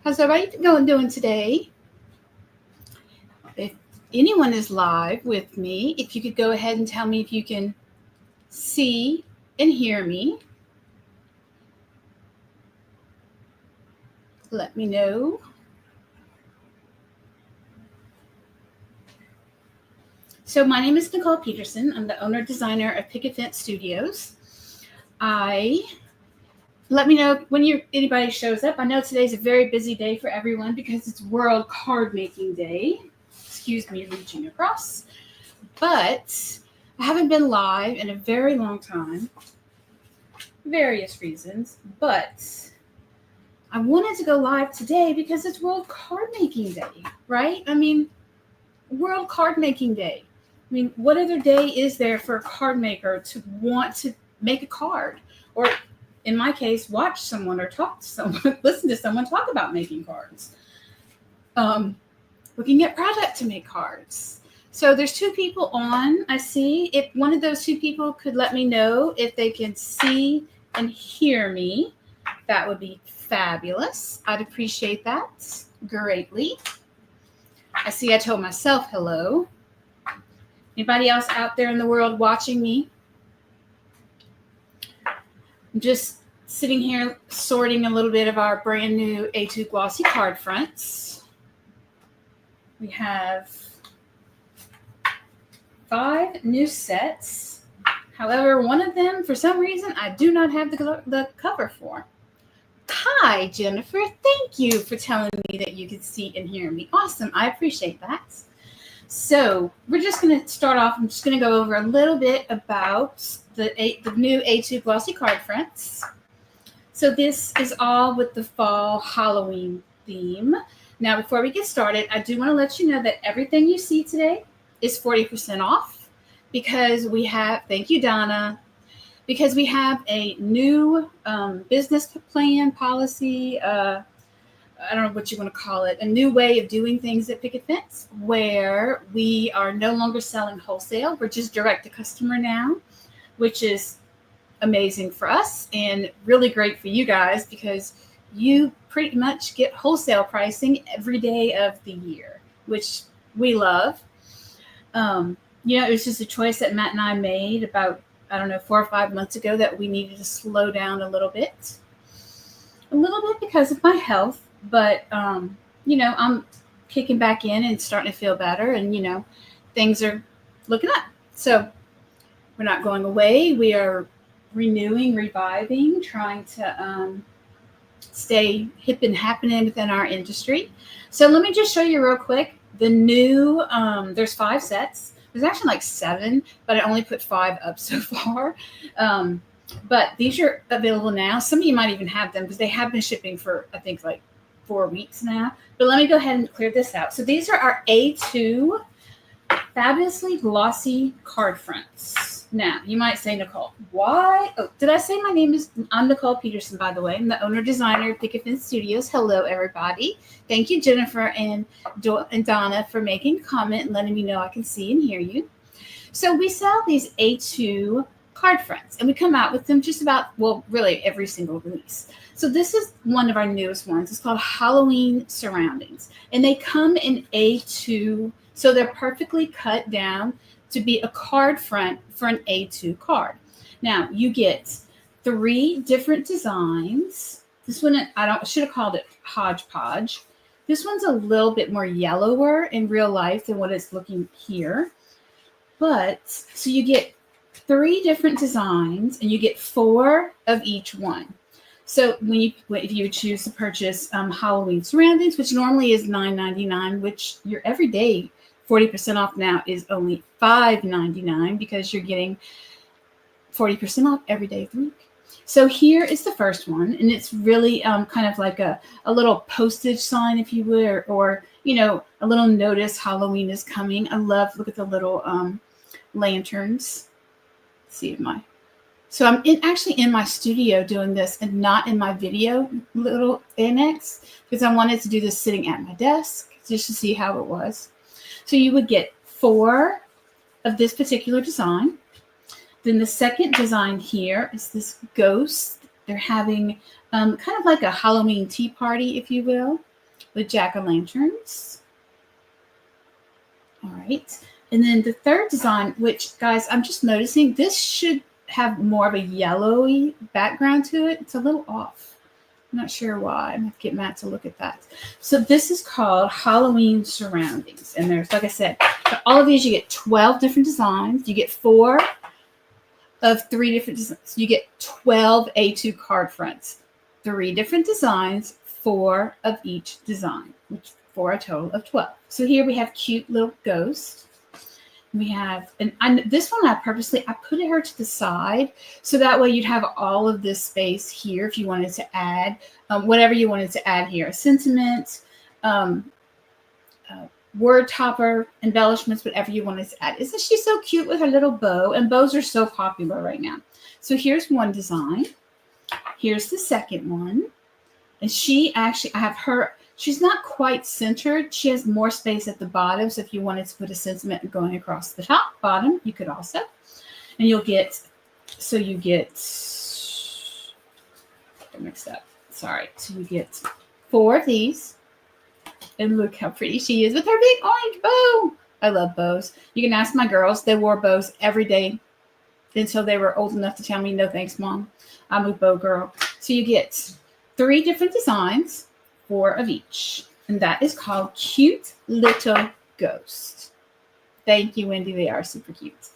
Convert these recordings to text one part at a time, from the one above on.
How's everybody doing today? If anyone is live with me, if you could go ahead and tell me if you can see and hear me. Let me know. So my name is Nicole Peterson. I'm the owner-designer of Picket Studios. Let me know when anybody shows up. I know today's a very busy day for everyone because it's World Card Making Day. Excuse me reaching across. But I haven't been live in a very long time. Various reasons. But I wanted to go live today because it's World Card Making Day, right? I mean, World Card Making Day. I mean, what other day is there for a card maker to want to make a card? Or in my case, watch someone or talk to someone, listen to someone talk about making cards. Looking at product to make cards. So there's two people on, I see. If one of those two people could let me know if they can see and hear me, that would be fabulous. I'd appreciate that greatly. I see I told myself hello. Anybody else out there in the world watching me? I'm just sitting here sorting a little bit of our brand new A2 glossy card fronts. We have 5 new sets. However, one of them, for some reason, I do not have the cover for. Hi, Jennifer. Thank you for telling me that you could see and hear me. Awesome. I appreciate that. So we're just going to start off. I'm just going to go over a little bit about the new A2 glossy card fronts. So this is all with the fall Halloween theme. Now, before we get started, I do want to let you know that everything you see today is 40% off because we have, thank you, Donna, because we have a new business plan policy, I don't know what you want to call it, a new way of doing things at Picket Fence, where we are no longer selling wholesale. We're just direct to customer now, which is amazing for us and really great for you guys because you pretty much get wholesale pricing every day of the year, which we love. It was just a choice that Matt and I made about, 4 or 5 months ago that we needed to slow down a little bit because of my health. But, I'm kicking back in and starting to feel better and, things are looking up. So we're not going away. We are renewing, reviving, trying to stay hip and happening within our industry. So let me just show you real quick. The new, there's 5 sets. There's actually like 7, but I only put 5 up so far. But these are available now. Some of you might even have them because they have been shipping for, I think, like 4 weeks now. But let me go ahead and clear this out. So these are our A2 fabulously glossy card fronts. Now, you might say, Nicole, why? Oh, did I say my name is, I'm Nicole Peterson, by the way. I'm the owner-designer of Picket Studios. Hello, everybody. Thank you, Jennifer and Donna, for making a comment and letting me know I can see and hear you. So we sell these A2 card fronts, and we come out with them just about, really every single release. So this is one of our newest ones. It's called Halloween Surroundings, and they come in A2, so they're perfectly cut down to be a card front for an A2 card. Now, you get 3 different designs. This one, I should have called it Hodgepodge. This one's a little bit more yellower in real life than what it's looking here. But, so you get 3 different designs, and you get 4 of each one. So if you choose to purchase Halloween Surroundings, which normally is $9.99, which your everyday 40% off now is only $5.99 because you're getting 40% off every day of the week. So here is the first one, and it's really kind of like a little postage sign, if you would, or a little notice Halloween is coming. I love, look at the little lanterns. Let's see so I'm actually in my studio doing this and not in my video little annex because I wanted to do this sitting at my desk just to see how it was. So you would get 4 of this particular design. Then the second design here is this ghost. They're having kind of like a Halloween tea party, if you will. with jack-o'-lanterns. All right. And then the third design, which, guys, I'm just noticing this should have more of a yellowy background to it. It's a little off. I'm not sure why. I'm going to get Matt to look at that. So this is called Halloween Surroundings. And there's, like I said, for all of these, you get 12 different designs. You get 4 of 3 different designs. You get 12 A2 card fronts. 3 different designs, 4 of each design, which for a total of 12. So here we have cute little ghost. We have, and this one I put her to the side so that way you'd have all of this space here if you wanted to add whatever you wanted to add here. Sentiment, word topper, embellishments, whatever you wanted to add. Isn't she so cute with her little bow? And bows are so popular right now. So here's one design. Here's the second one. And she actually, I have her, she's not quite centered. She has more space at the bottom. So if you wanted to put a sentiment going across the top, bottom, you could also. And you'll get, so you get, I mixed up. Sorry. So you get 4 of these. And look how pretty she is with her big orange bow. I love bows. You can ask my girls. They wore bows every day until they were old enough to tell me, no thanks, Mom. I'm a bow girl. So you get 3 different designs, 4 of each. And that is called Cute Little Ghost. Thank you, Wendy. They are super cute.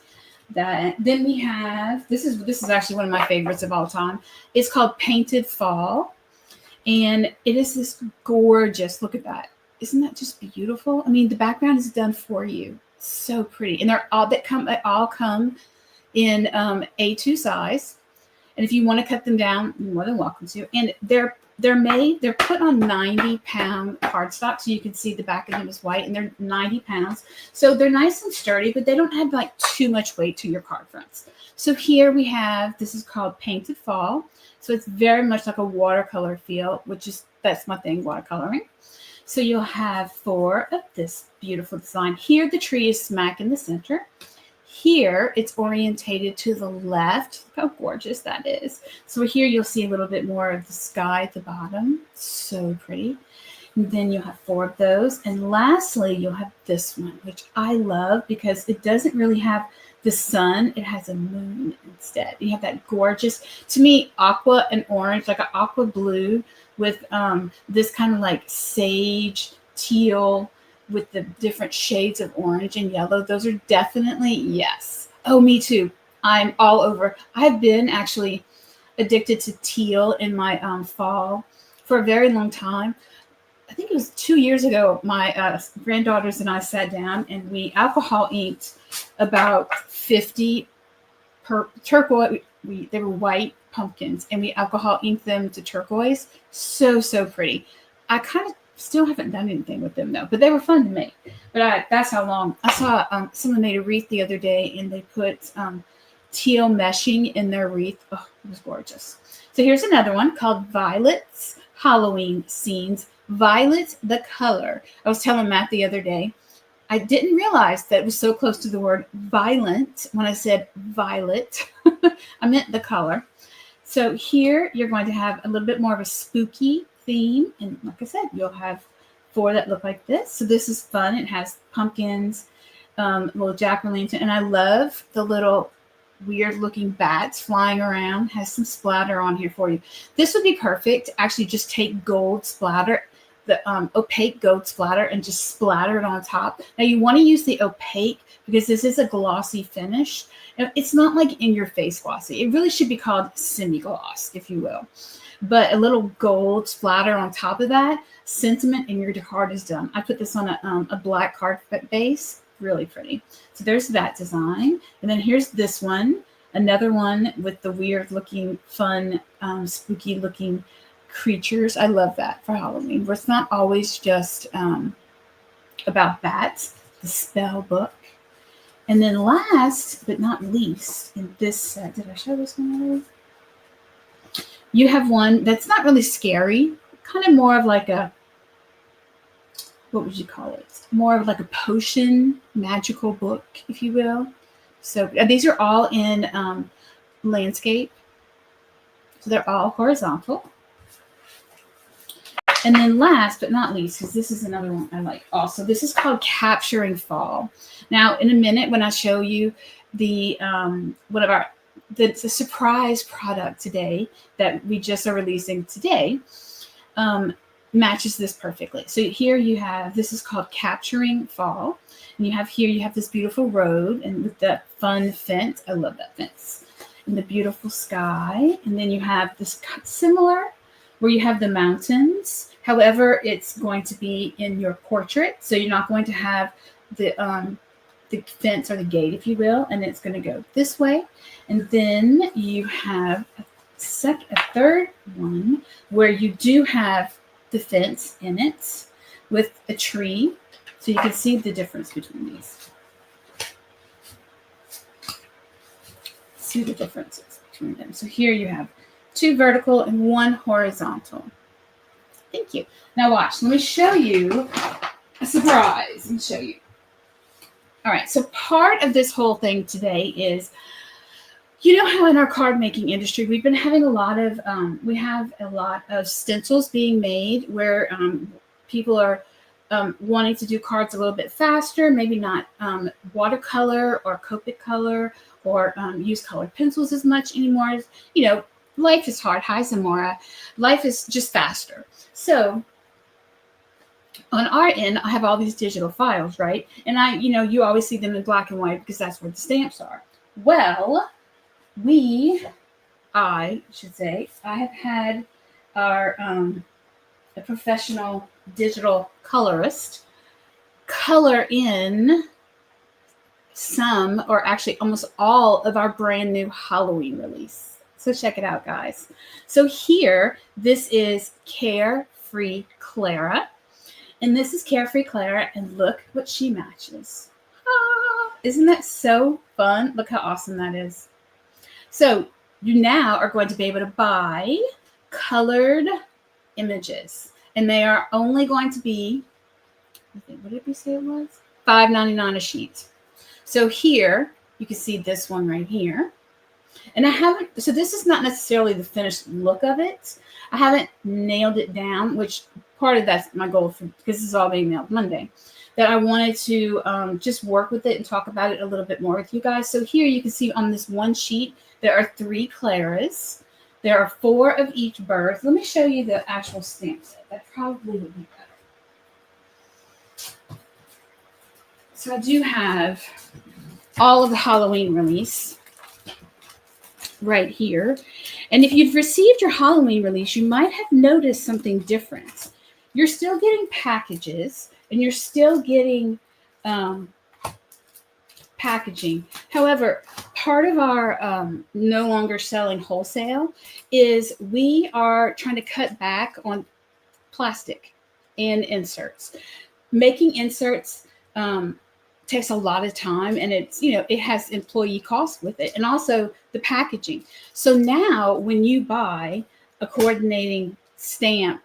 Then we have, this is actually one of my favorites of all time. It's called Painted Fall. And it is this gorgeous, look at that. Isn't that just beautiful? I mean, the background is done for you. So pretty. And they all come in A2 size. And if you want to cut them down, you're more than welcome to. And they're put on 90-pound cardstock, so you can see the back of them is white, and they're 90 pounds. So they're nice and sturdy, but they don't add like too much weight to your card fronts. So here we have, this is called Painted Fall. So it's very much like a watercolor feel, that's my thing, watercoloring. So you'll have 4 of this beautiful design. Here, the tree is smack in the center. Here, it's orientated to the left. Look how gorgeous that is. So here, you'll see a little bit more of the sky at the bottom. So pretty. And then you'll have 4 of those. And lastly, you'll have this one, which I love because it doesn't really have the sun. It has a moon instead. You have that gorgeous, to me, aqua and orange, like an aqua blue with this kind of like sage teal with the different shades of orange and yellow. Those are definitely, yes. Oh, me too. I'm all over. I've been actually addicted to teal in my fall for a very long time. I think it was 2 years ago, my granddaughters and I sat down and we alcohol inked about 50 turquoise. They were white pumpkins, and we alcohol inked them to turquoise. So pretty. I kind of still haven't done anything with them though, but they were fun to make. But that's how long. I saw someone made a wreath the other day, and they put teal meshing in their wreath. Oh, it was gorgeous. So here's another one called Violet's Halloween Scenes. Violet, the color. I was telling Matt the other day, I didn't realize that it was so close to the word violent when I said violet. I meant the color. So here you're going to have a little bit more of a spooky theme. And like I said, you'll have 4 that look like this. So this is fun. It has pumpkins, little jack-o'-lantern. And I love the little weird looking bats flying around. Has some splatter on here for you. This would be perfect. Actually, just take gold splatter, the opaque gold splatter, and just splatter it on top. Now you want to use the opaque because this is a glossy finish. It's not like in your face glossy. It really should be called semi-gloss, if you will. But a little gold splatter on top of that, sentiment, and your card is done. I put this on a black card base. Really pretty. So there's that design. And then here's this one. Another one with the weird looking, fun, spooky looking creatures. I love that for Halloween, where it's not always just about bats. The spell book. And then last but not least in this set, did I show this one already? You have one that's not really scary, kind of more of like a, what would you call it? More of like a potion magical book, if you will. So these are all in landscape. So they're all horizontal. And then last but not least, because this is another one I like also, this is called Capturing Fall. Now, in a minute, when I show you the one of our the surprise product today that we just are releasing today, matches this perfectly. So here you have, this is called Capturing Fall. And you have this beautiful road and with that fun fence. I love that fence. And the beautiful sky. And then you have this similar where you have the mountains. However, it's going to be in your portrait. So you're not going to have the fence or the gate, if you will. And it's going to go this way. And then you have a third one where you do have the fence in it with a tree. So you can see the difference between these. See the differences between them. So here you have 2 vertical and 1 horizontal. Thank you. Now watch. Let me show you a surprise. Let me show you. All right. So part of this whole thing today is, you know how in our card making industry, we've been having a lot of, we have a lot of stencils being made where people are wanting to do cards a little bit faster, maybe not watercolor or Copic color or use colored pencils as much anymore. You know, life is hard. Hi, Zamora. Life is just faster. So on our end, I have all these digital files, right? And you always see them in black and white because that's where the stamps are. Well, I have had our a professional digital colorist color in some, or actually almost all, of our brand new Halloween release. So check it out, guys. So here, this is Carefree Clara. And this is Carefree Clara, and look what she matches. Ah, isn't that so fun? Look how awesome that is. So you now are going to be able to buy colored images. And they are only going to be, what did we say it was? $5.99 a sheet. So here, you can see this one right here. And so this is not necessarily the finished look of it. I haven't nailed it down, which part of that's my goal, because this is all being mailed Monday, that I wanted to just work with it and talk about it a little bit more with you guys. So here you can see on this one sheet, there are 3 Claras. There are 4 of each birth. Let me show you the actual stamp set. That probably would be better. So I do have all of the Halloween release right here. And if you've received your Halloween release, you might have noticed something different. You're still getting packages and you're still getting packaging. However, part of our no longer selling wholesale is we are trying to cut back on plastic and inserts. Making inserts takes a lot of time, and it's, it has employee costs with it, and also the packaging. So now when you buy a coordinating stamp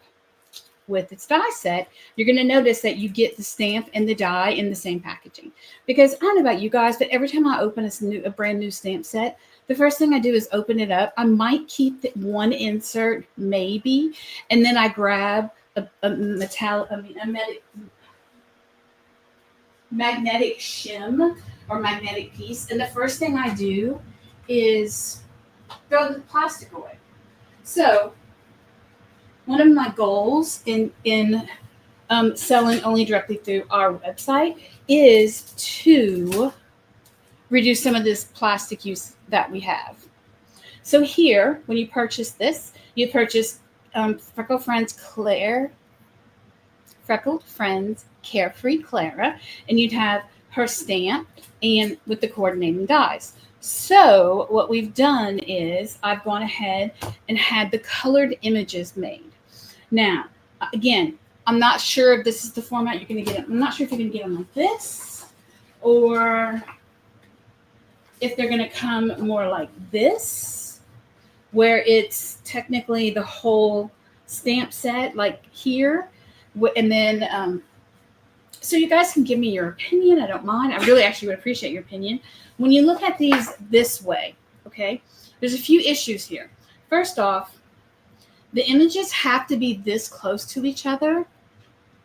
with its die set, you're going to notice that you get the stamp and the die in the same packaging. Because I don't know about you guys, but every time I open a brand new stamp set, the first thing I do is open it up. I might keep the one insert, maybe, and then I grab a magnetic shim or magnetic piece, and the first thing I do is throw the plastic away. So one of my goals in selling only directly through our website is to reduce some of this plastic use that we have. So here, when you purchase this, you purchase Freckled Friends Carefree Clara, and you'd have her stamp and with the coordinating dies. So what we've done is I've gone ahead and had the colored images made. Now, again, I'm not sure if this is the format you're going to get. I'm not sure if you're going to get them like this, or if they're going to come more like this, where it's technically the whole stamp set, like here. And then, so you guys can give me your opinion. I don't mind. I really actually would appreciate your opinion. When you look at these this way, okay, there's a few issues here. First off, The images have to be this close to each other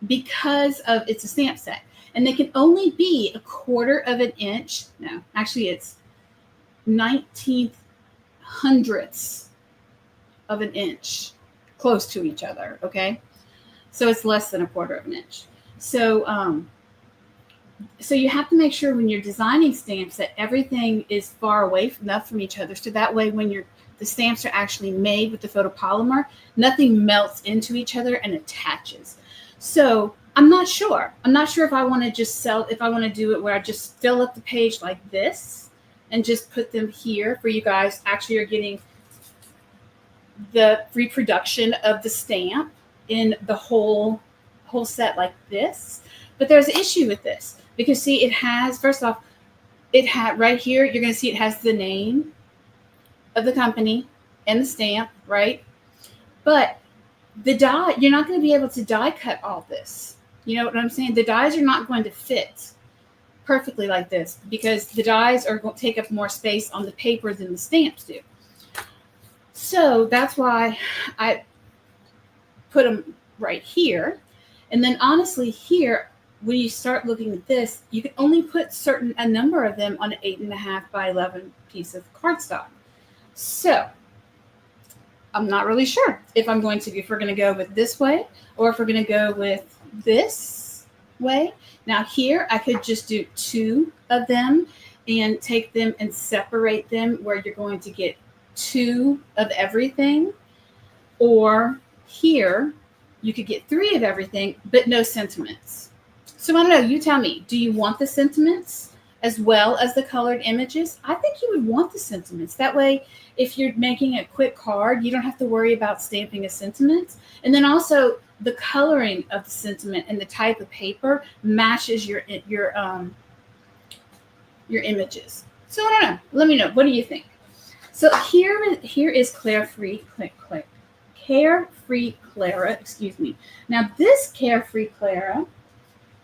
because of it's a stamp set. And they can only be 1/4 of an inch. No, actually it's 19 hundredths of an inch close to each other, okay? So it's less than 1/4 of an inch. So you have to make sure when you're designing stamps that everything is far away enough from each other, so that way when the stamps are actually made with the photopolymer, nothing melts into each other and attaches. So I'm not sure if I want to if I want to do it where I just fill up the page like this and just put them here for you guys. Actually, you're getting the reproduction of the stamp in the whole set like this. But there's an issue with this because see, it has, first off, right here, you're going to see it has the name of the company and the stamp, right? But the die, you're not going to be able to die cut all this. You know what I'm saying? The dies are not going to fit perfectly like this because the dies are going to take up more space on the paper than the stamps do. So that's why I put them right here. And then honestly here, when you start looking at this, you can only put a number of them on an 8.5 by 11 piece of cardstock. So I'm not really sure if we're going to go with this way or if we're going to go with this way. Now here, I could just do 2 of them and take them and separate them where you're going to get 2 of everything. Or here, you could get 3 of everything, but no sentiments. So I don't know, you tell me, do you want the sentiments as well as the colored images? I think you would want the sentiments. That way, if you're making a quick card, you don't have to worry about stamping a sentiment. And then also the coloring of the sentiment and the type of paper matches your images. So I don't know. Let me know. What do you think? So here is Carefree Clara, excuse me. Now this Carefree Clara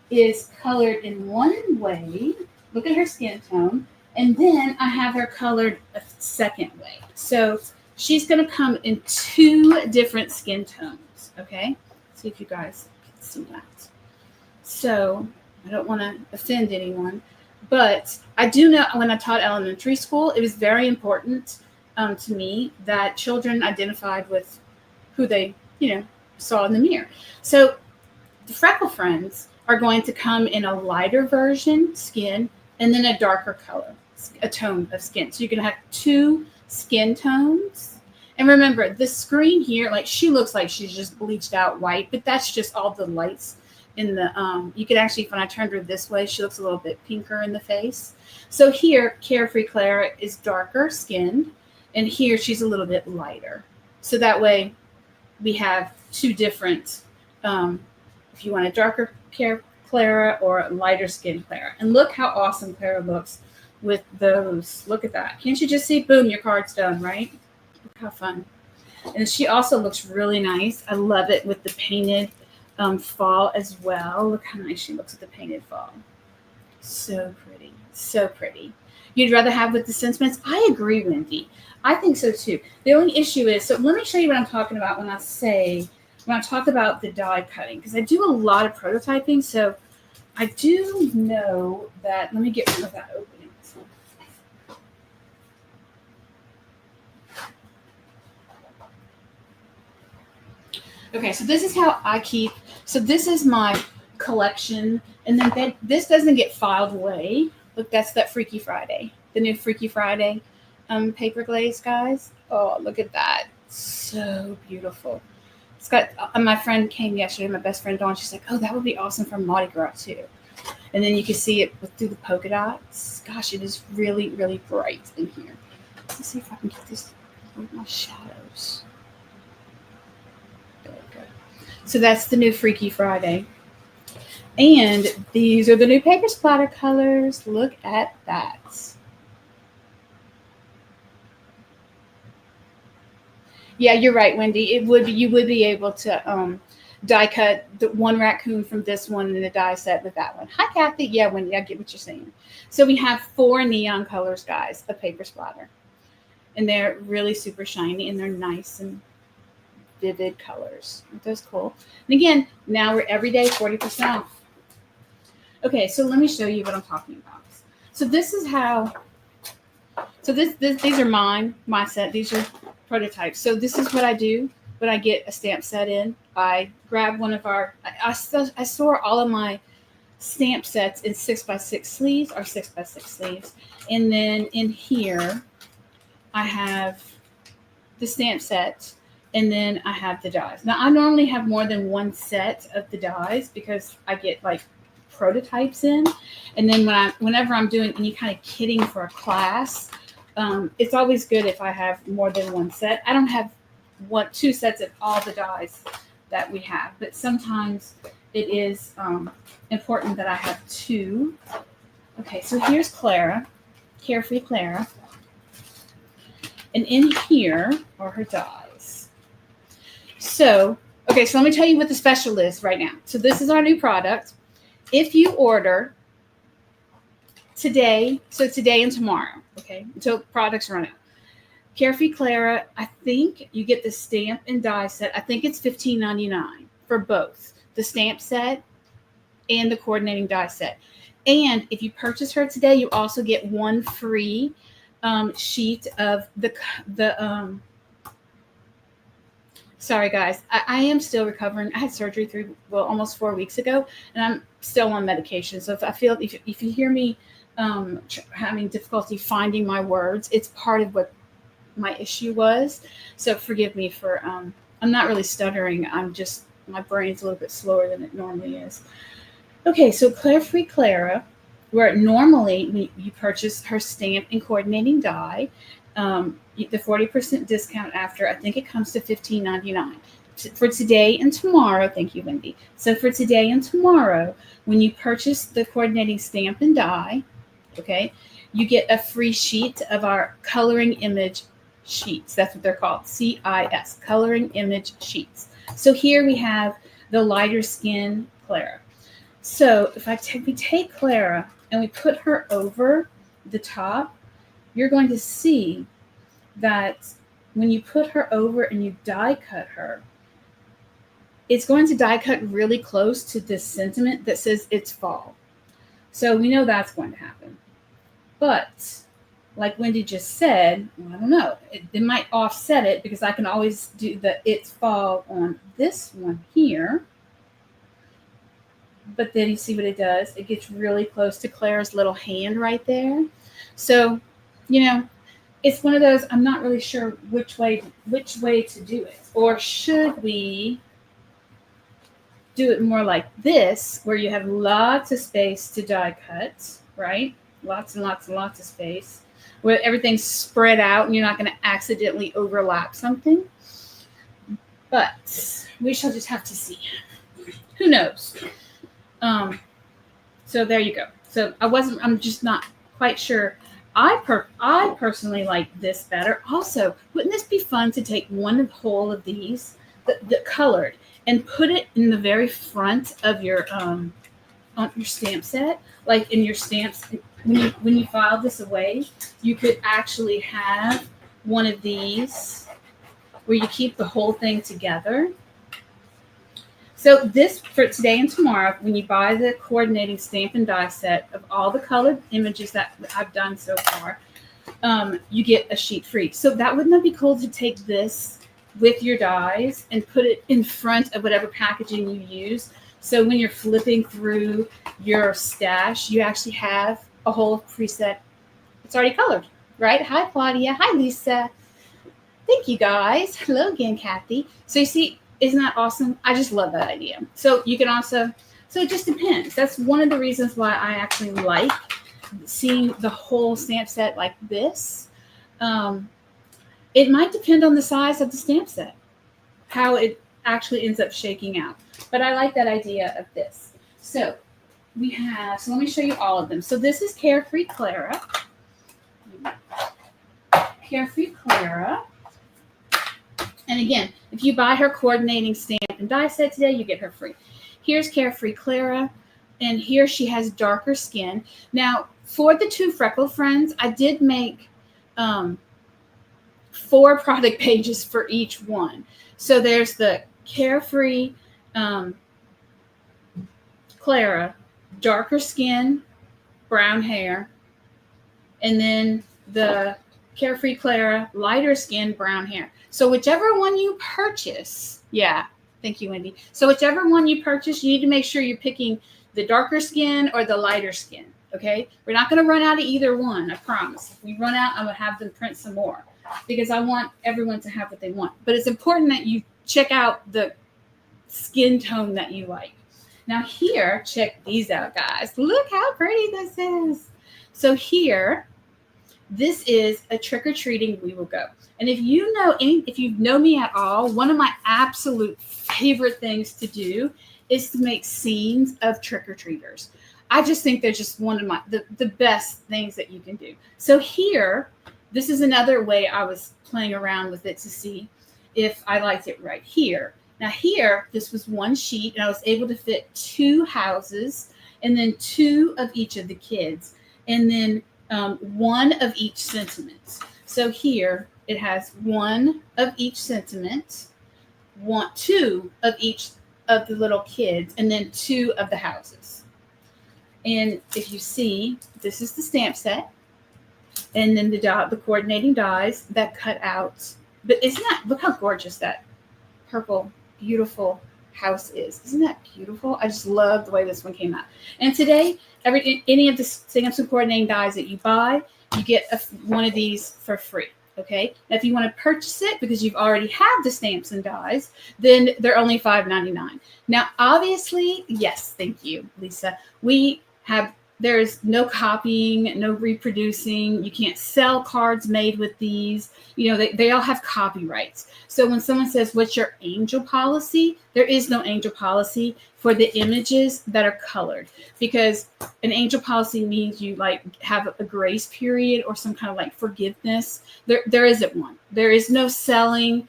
is colored in one way. Look at her skin tone. And then I have her colored a second way. So she's going to come in 2 different skin tones. Okay. See if you guys can see that. So I don't want to offend anyone, but I do know when I taught elementary school, it was very important to me that children identified with who they, saw in the mirror. So the Freckle Friends are going to come in a lighter version skin and then a darker color, a tone of skin. So you're going to have 2 skin tones. And remember, the screen here, like she looks like she's just bleached out white, but that's just all the lights in the, you could actually, when I turned her this way, she looks a little bit pinker in the face. So here, Carefree Clara is darker skinned, and here she's a little bit lighter. So that way we have 2 different, if you want a darker Clara or a lighter skin Clara. And look how awesome Clara looks with those. Look at that. Can't you just see? Boom, your card's done, right? Look how fun. And she also looks really nice. I love it with the painted fall as well. Look how nice she looks with the painted fall. So pretty. So pretty. You'd rather have with the sentiments? I agree, Wendy. I think so too. The only issue is, so let me show you what I'm talking about when I talk about the die cutting, because I do a lot of prototyping. So I do know that, let me get rid of that opening. Okay, so this is how I keep, so this is my collection, and then this doesn't get filed away. Look, that's that Freaky Friday, the new Freaky Friday paper glaze, guys. Oh, look at that. So beautiful. It's got, my friend came yesterday, my best friend Dawn, she's like, oh, that would be awesome for Mardi Gras too. And then you can see it through the polka dots. Gosh, it is really, really bright in here. Let's see if I can get this with my shadows. There we go. So that's the new Freaky Friday. And these are the new paper splatter colors. Look at that. Yeah, you're right, Wendy. You would be able to die cut the one raccoon from this one and the die set with that one. Hi, Kathy. Yeah, Wendy, I get what you're saying. So we have 4 neon colors, guys, of paper splatter. And they're really super shiny and they're nice and vivid colors. Aren't those cool? And again, now we're every day 40% off. Okay, so let me show you what I'm talking about. So this is how, so these are my set. These are prototypes. So this is what I do when I get a stamp set in. I grab one of our, I store all of my stamp sets in 6x6 sleeves or 6x6 sleeves. And then in here, I have the stamp set, and then I have the dies. Now, I normally have more than one set of the dies because I get like prototypes in. And then whenever I'm doing any kind of kitting for a class, it's always good if I have more than one set. I don't have two sets of all the dies that we have, but sometimes it is important that I have two. Okay, so here's Clara, Carefree Clara. And in here are her dies. So, okay, so let me tell you what the special is right now. So this is our new product. If you order today, so today and tomorrow, okay, until products run out. Carefree Clara, I think you get the stamp and die set. I think it's $15.99 for both the stamp set and the coordinating die set. And if you purchase her today, you also get one free sheet of sorry guys, I am still recovering. I had surgery almost 4 weeks ago, and I'm still on medication. So if you hear me having difficulty finding my words, it's part of what my issue was. So forgive me for I'm not really stuttering. I'm just, my brain's a little bit slower than it normally is. Okay, so Carefree Clara, where normally you purchase her stamp and coordinating die, the 40% discount after, I think it comes to $15.99. For today and tomorrow, thank you, Wendy. So for today and tomorrow, when you purchase the coordinating stamp and die, okay, you get a free sheet of our coloring image sheets. That's what they're called, CIS, coloring image sheets. So here we have the lighter skin Clara. So if we take Clara and we put her over the top, you're going to see that when you put her over and you die cut her, it's going to die cut really close to this sentiment that says it's fall. So we know that's going to happen. But like Wendy just said, well, I don't know, it might offset it because I can always do the it's fall on this one here. But then you see what it does. It gets really close to Clara's little hand right there. So, it's one of those, I'm not really sure which way to do it. Or should we do it more like this, where you have lots of space to die cut, right? Lots and lots and lots of space, where everything's spread out and you're not going to accidentally overlap something. But we shall just have to see. Who knows? So there you go. So I'm just not quite sure. I personally like this better. Also, wouldn't this be fun to take one whole of these, the colored, and put it in the very front of your on your stamp set, like in your stamps. When you file this away, you could actually have one of these where you keep the whole thing together. So this, for today and tomorrow, when you buy the coordinating stamp and die set of all the colored images that I've done so far, you get a sheet free. So wouldn't that be cool to take this with your dies and put it in front of whatever packaging you use? So when you're flipping through your stash, you actually have a whole preset. It's already colored, right? Hi, Claudia. Hi, Lisa. Thank you, guys. Hello again, Kathy. So you see, isn't that awesome? I just love that idea. So you can also, so it just depends. That's one of the reasons why I actually like seeing the whole stamp set like this. It might depend on the size of the stamp set, how it actually ends up shaking out. But I like that idea of this. So so let me show you all of them. So this is Carefree Clara. Carefree Clara. And again, if you buy her coordinating stamp and die set today, you get her free. Here's Carefree Clara, and here she has darker skin. Now, for the two freckle friends, I did make 4 product pages for each one. So there's the Carefree Clara, darker skin, brown hair, and then the Carefree Clara, lighter skin, brown hair. So whichever one you purchase, yeah, thank you, Wendy. So whichever one you purchase, you need to make sure you're picking the darker skin or the lighter skin. Okay, we're not going to run out of either one, I promise. If we run out, I'm going to have them print some more because I want everyone to have what they want. But it's important that you check out the skin tone that you like. Now here, check these out, guys. Look how pretty this is. So here, this is a trick-or-treating we will go. And if you know me at all, one of my absolute favorite things to do is to make scenes of trick-or-treaters. I just think they're just one of the best things that you can do. So here, this is another way I was playing around with it to see if I liked it right here. Now here, this was one sheet, and I was able to fit 2 houses, and then 2 of each of the kids, and then 1 of each sentiment. So here, it has 1 of each sentiment, 2 of each of the little kids, and then 2 of the houses. And if you see, this is the stamp set, and then the coordinating dies that cut out. But isn't that, look how gorgeous that purple, beautiful house is. Isn't that beautiful? I just love the way this one came out. And today, any of the stamps and coordinating dies that you buy, you get one of these for free. Okay. Now, if you want to purchase it because you've already have the stamps and dies, then they're only $5.99. Now, obviously, yes, thank you, Lisa. There's no copying, no reproducing. You can't sell cards made with these. You know, they all have copyrights. So when someone says, what's your angel policy? There is no angel policy for the images that are colored, because an angel policy means you like have a grace period or some kind of like forgiveness. There isn't one. There is no selling,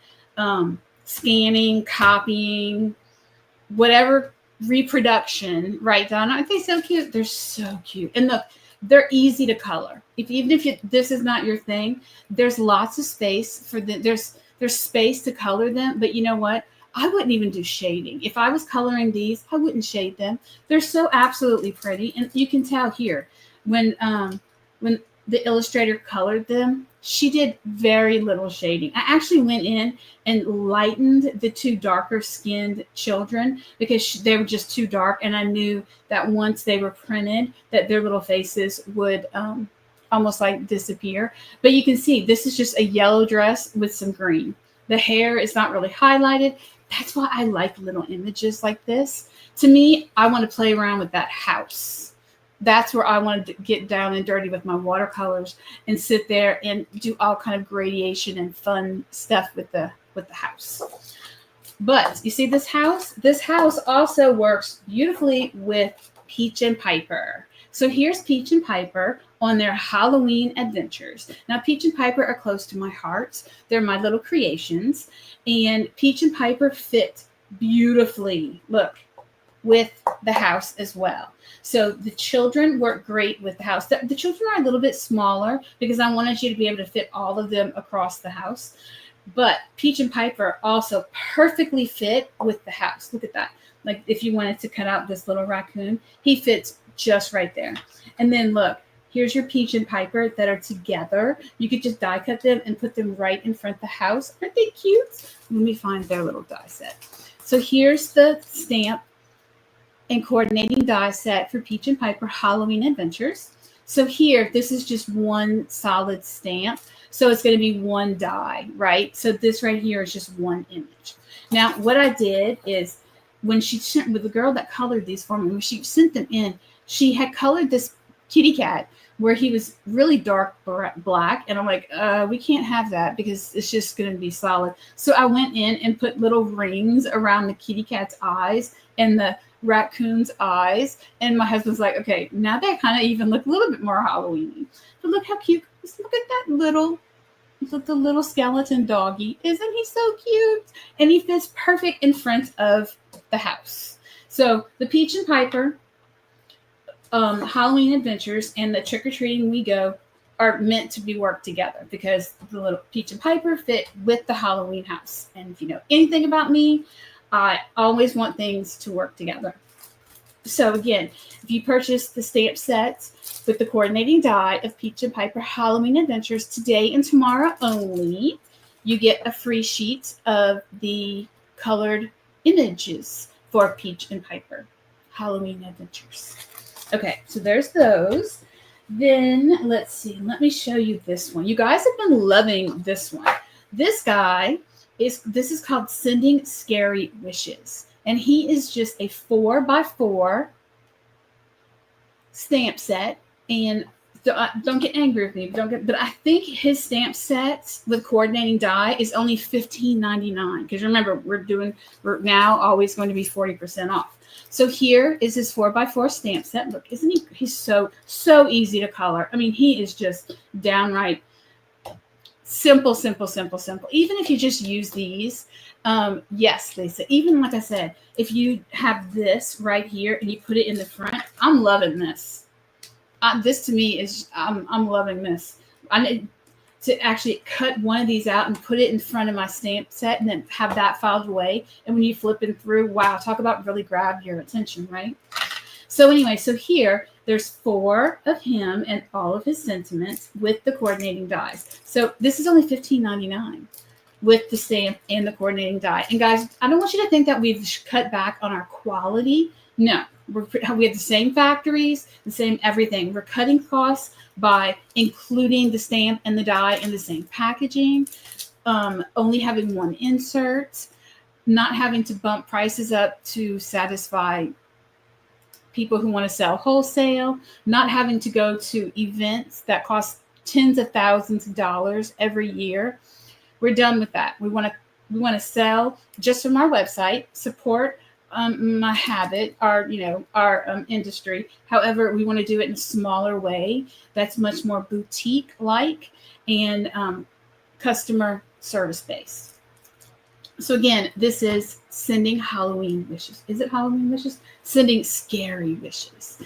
scanning, copying, whatever reproduction, right, Donna? Aren't they so cute? They're so cute. And look, they're easy to color. Even if this is not your thing, there's lots of space for them. There's space to color them. But you know what? I wouldn't even do shading. If I was coloring these, I wouldn't shade them. They're so absolutely pretty. And you can tell here when the illustrator colored them, she did very little shading. I actually went in and lightened the 2 darker skinned children because they were just too dark. And I knew that once they were printed, that their little faces would almost like disappear. But you can see this is just a yellow dress with some green. The hair is not really highlighted. That's why I like little images like this. To me, I want to play around with that house. That's where I wanted to get down and dirty with my watercolors and sit there and do all kind of gradation and fun stuff with the house. But you see this house? This house also works beautifully with Peach and Piper. So here's Peach and Piper on their Halloween adventures. Now, Peach and Piper are close to my heart. They're my little creations. And Peach and Piper fit beautifully, look, with the house as well. So the children work great with the house. The children are a little bit smaller because I wanted you to be able to fit all of them across the house. But Peach and Piper also perfectly fit with the house. Look at that. Like if you wanted to cut out this little raccoon, he fits just right there. And then look, here's your Peach and Piper that are together. You could just die cut them and put them right in front of the house. Aren't they cute? Let me find their little die set. So here's the stamp and coordinating die set for Peach and Piper Halloween Adventures. So here, this is just one solid stamp. So it's going to be one die, right? So this right here is just one image. Now, what I did is when she sent, with the girl that colored these for me, when she sent them in, she had colored this kitty cat where he was really dark black. And I'm like, we can't have that because it's just going to be solid. So I went in and put little rings around the kitty cat's eyes and the raccoon's eyes. And my husband's like, okay, now they kind of even look a little bit more Halloween. But look how cute. Just look at that the little skeleton doggy. Isn't he so cute? And he fits perfect in front of the house. So the Peach and Piper Halloween Adventures and the Trick or Treating We Go are meant to be worked together because the little Peach and Piper fit with the Halloween house. And if you know anything about me, I always want things to work together. So again, if you purchase the stamp sets with the coordinating die of Peach and Piper Halloween Adventures today and tomorrow only, you get a free sheet of the colored images for Peach and Piper Halloween Adventures. Okay, so there's those. Then let's see. Let me show you this one. You guys have been loving this one. This is called Sending Scary Wishes. And he is just a 4x4 stamp set. And don't get angry with me, but I think his stamp sets with coordinating die is only $15.99. Because remember, we're now always going to be 40% off. So here is his 4x4 stamp set. Look, isn't he? He's so easy to color. I mean, he is just downright simple. Even if you just use these, yes, Lisa. Even like I said, if you have this right here and you put it in the front, I'm loving this. This to me is I'm loving this. I need to actually cut one of these out and put it in front of my stamp set and then have that filed away. And when you flipping through, wow, talk about really grab your attention, right? So anyway, so here there's 4 of him and all of his sentiments with the coordinating dies. So this is only $15.99 with the stamp and the coordinating die. And guys, I don't want you to think that we've cut back on our quality. No, we have the same factories, the same everything. We're cutting costs by including the stamp and the die in the same packaging, only having one insert, not having to bump prices up to satisfy people who want to sell wholesale, not having to go to events that cost tens of thousands of dollars every year. We're done with that. We want to sell just from our website, support my habit, our industry. However, we want to do it in a smaller way that's much more boutique like and customer service based. So again, this is Sending Halloween Wishes. Is it Halloween Wishes? Sending Scary Wishes.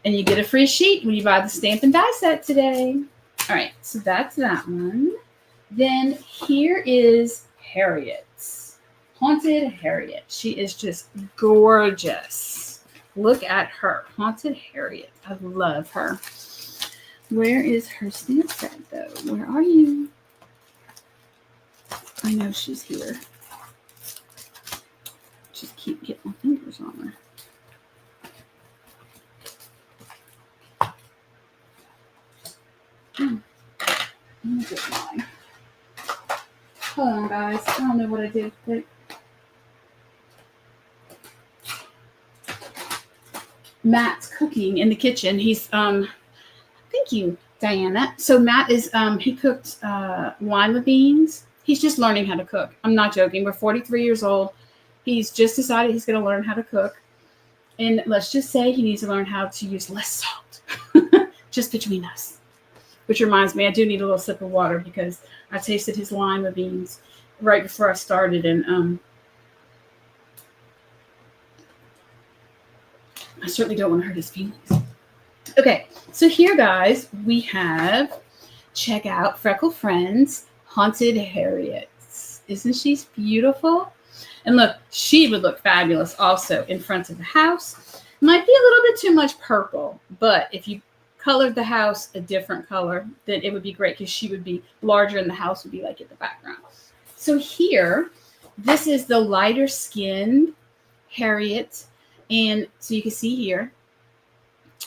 And you get a free sheet when you buy the stamp and die set today. All right, so that's that one. Then here is Harriet's. Haunted Harriet. She is just gorgeous. Look at her. Haunted Harriet. I love her. Where is her stamp set, though? Where are you? I know she's here. Just keep getting my fingers on her. Let me get mine. Hold on, guys. I don't know what I did quick. Matt's cooking in the kitchen. He's thank you, Diana. So Matt is he cooked lima beans. He's just learning how to cook. I'm not joking. We're 43 years old. He's just decided he's going to learn how to cook. And let's just say he needs to learn how to use less salt. Just between us. Which reminds me, I do need a little sip of water because I tasted his lima beans right before I started. And I certainly don't want to hurt his feelings. Okay, so here, guys, we have, check out Freckle Friends, Haunted Harriet. Isn't she beautiful? And look, she would look fabulous also in front of the house. Might be a little bit too much purple, but if you colored the house a different color, then it would be great because she would be larger and the house would be like in the background. So here, this is the lighter skinned Harriet. And so you can see here,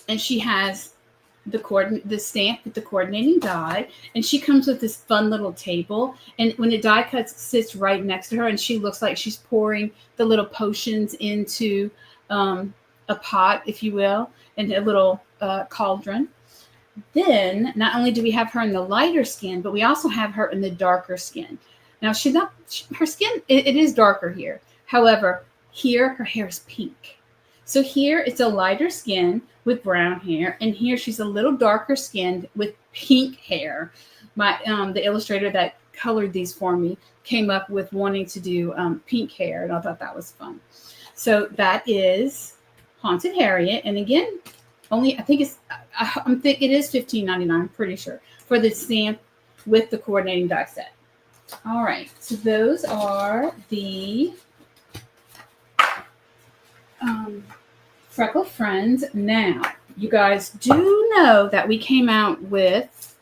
and she has the stamp with the coordinating die, and she comes with this fun little table. And when the die cuts, sits right next to her, and she looks like she's pouring the little potions into a pot, if you will, and a little cauldron. Then not only do we have her in the lighter skin, but we also have her in the darker skin. Now her skin, it is darker here. However, here her hair is pink. So here it's a lighter skin with brown hair, and here she's a little darker skinned with pink hair. The illustrator that colored these for me came up with wanting to do pink hair, and I thought that was fun. So that is Haunted Harriet, and again, only I think it is $15.99. I'm pretty sure for for the stamp with the coordinating die set. All right, so those are the Freckle Friends. Now, you guys do know that we came out with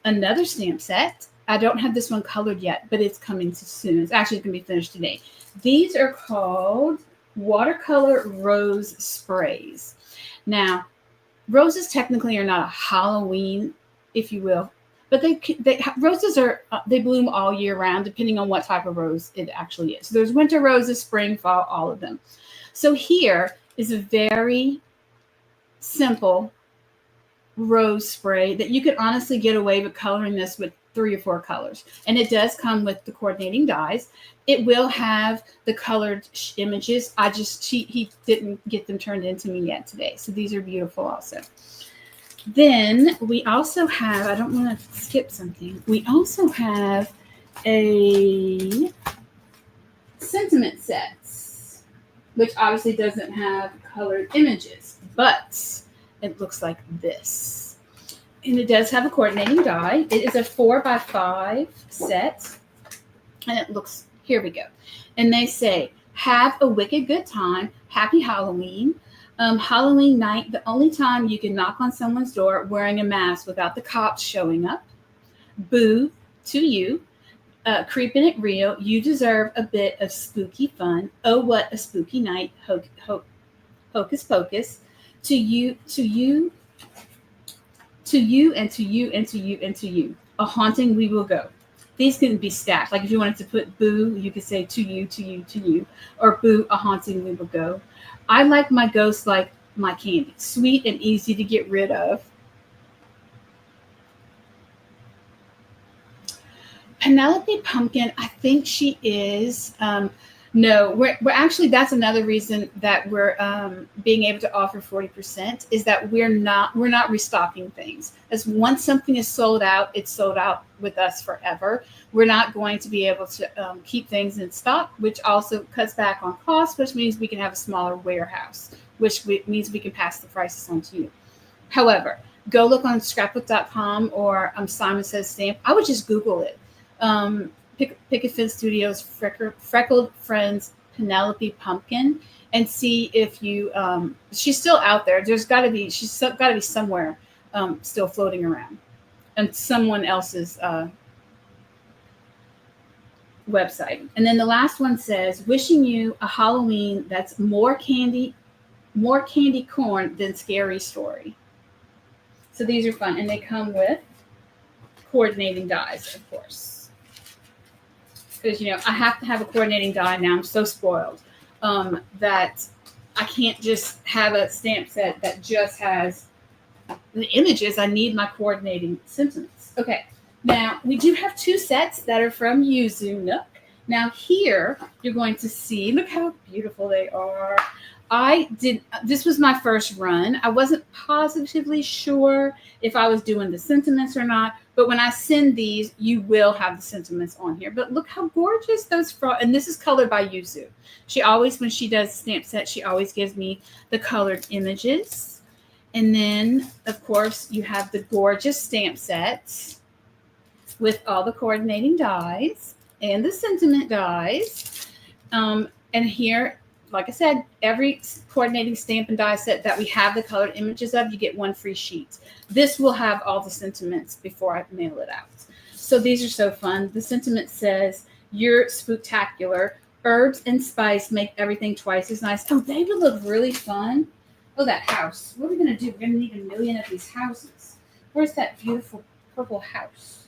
another stamp set. I don't have this one colored yet, but it's coming soon. It's actually going to be finished today. These are called watercolor rose sprays. Now, roses technically are not a Halloween, if you will, but roses are they bloom all year round, depending on what type of rose it actually is. So there's winter roses, spring, fall, all of them. So here is a very simple rose spray that you could honestly get away with coloring this with 3 or 4 colors. And it does come with the coordinating dies. It will have the colored images. He didn't get them turned into me yet today. So these are beautiful also. Then we also have, I don't want to skip something. We also have a sentiment sets, which obviously doesn't have colored images, but it looks like this. And it does have a coordinating die. It is a 4x5 set. And it looks, here we go. And they say, have a wicked good time. Happy Halloween. Halloween night, the only time you can knock on someone's door wearing a mask without the cops showing up. Boo to you. Creeping it real. You deserve a bit of spooky fun. Oh, what a spooky night. Hocus pocus. To you, and to you, and to you, and to you. A haunting we will go. These can be stacked. Like if you wanted to put boo, you could say to you, to you, to you. Or boo, a haunting we will go. I like my ghost like my candy. Sweet and easy to get rid of. Penelope Pumpkin, I think she is. No, we're actually, that's another reason that we're being able to offer 40% is that we're not restocking things. As once something is sold out, it's sold out with us forever. We're not going to be able to keep things in stock, which also cuts back on cost, which means we can have a smaller warehouse, which means we can pass the prices on to you. However, go look on scrapbook.com or Simon Says Stamp. I would just Google it. Picket Studios Freckled Friends Penelope Pumpkin and see if you she's still out there. She's got to be somewhere still floating around on someone else's website. And then the last one says, wishing you a Halloween that's more candy corn than scary story. So these are fun, and they come with coordinating dies, of course. Because, I have to have a coordinating die now. I'm so spoiled that I can't just have a stamp set that just has the images. I need my coordinating sentiments. Okay, now we do have 2 sets that are from Yuzu Nook. Now here you're going to see, look how beautiful they are. This was my first run. I wasn't positively sure if I was doing the sentiments or not, but when I send these, you will have the sentiments on here. But look how gorgeous those and this is colored by Yuzu. She always, when she does stamp sets, she always gives me the colored images. And then, of course, you have the gorgeous stamp sets with all the coordinating dies and the sentiment dies. And here, like I said, every coordinating stamp and die set that we have the colored images of, you get 1 free sheet. This will have all the sentiments before I mail it out. So these are so fun. The sentiment says, you're spooktacular. Herbs and spice make everything twice as nice. Oh, they would look really fun. Oh, that house. What are we going to do? We're going to need 1 million of these houses. Where's that beautiful purple house?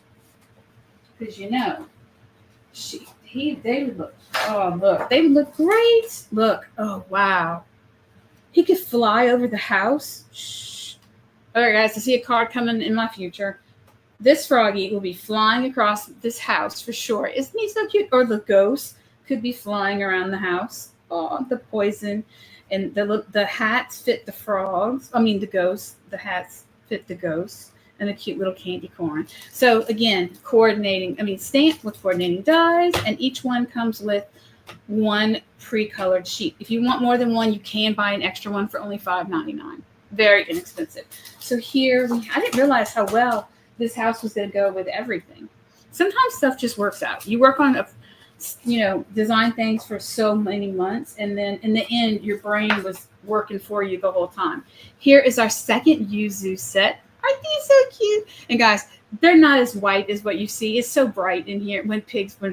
Because they would look, oh, look, they would look great. Look, oh, wow. He could fly over the house. Shh. All right, guys, I see a card coming in my future. This froggy will be flying across this house for sure. Isn't he so cute? Or the ghost could be flying around the house. Oh, the poison. And the hats fit the frogs. I mean, the ghosts. The hats fit the ghosts. And a cute little candy corn. So again, stamped with coordinating dies, and each one comes with 1 pre-colored sheet. If you want more than one, you can buy an extra one for only $5.99. Very inexpensive. So here I didn't realize how well this house was going to go with everything. Sometimes stuff just works out. You work on design things for so many months, and then in the end, your brain was working for you the whole time. Here is our second yuzu set. Aren't these so cute? And guys, they're not as white as what you see. It's so bright in here when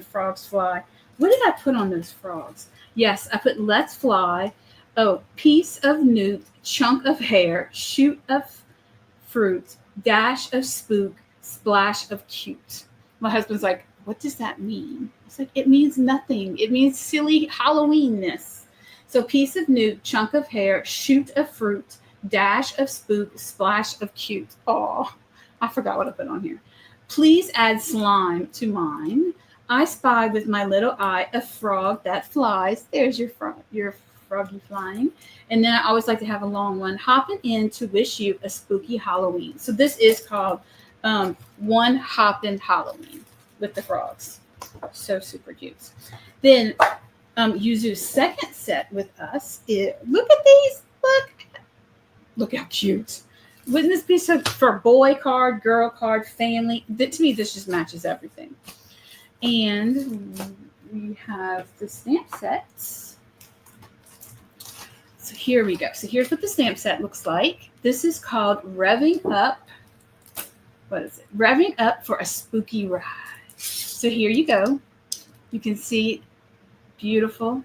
frogs fly. What did I put on those frogs? Yes, I put let's fly. Oh, piece of newt, chunk of hair, shoot of fruit, dash of spook, splash of cute. My husband's like, what does that mean? It's like, it means nothing. It means silly Halloweenness. So piece of newt, chunk of hair, shoot of fruit, dash of spook, splash of cute. Oh, I forgot what I put on here. Please add slime to mine. I spy with my little eye a frog that flies. There's your froggy flying. And then I always like to have a long one. Hopping in to wish you a spooky Halloween. So this is called One Hoppin' Halloween with the frogs. So super cute. Then Yuzu's second set with us is, look at these. Look how cute. Wouldn't this be so for boy card, girl card, family? To me, this just matches everything. And we have the stamp sets. So here we go. So here's what the stamp set looks like. This is called Revving Up. What is it? Revving Up for a Spooky Ride. So here you go. You can see beautiful.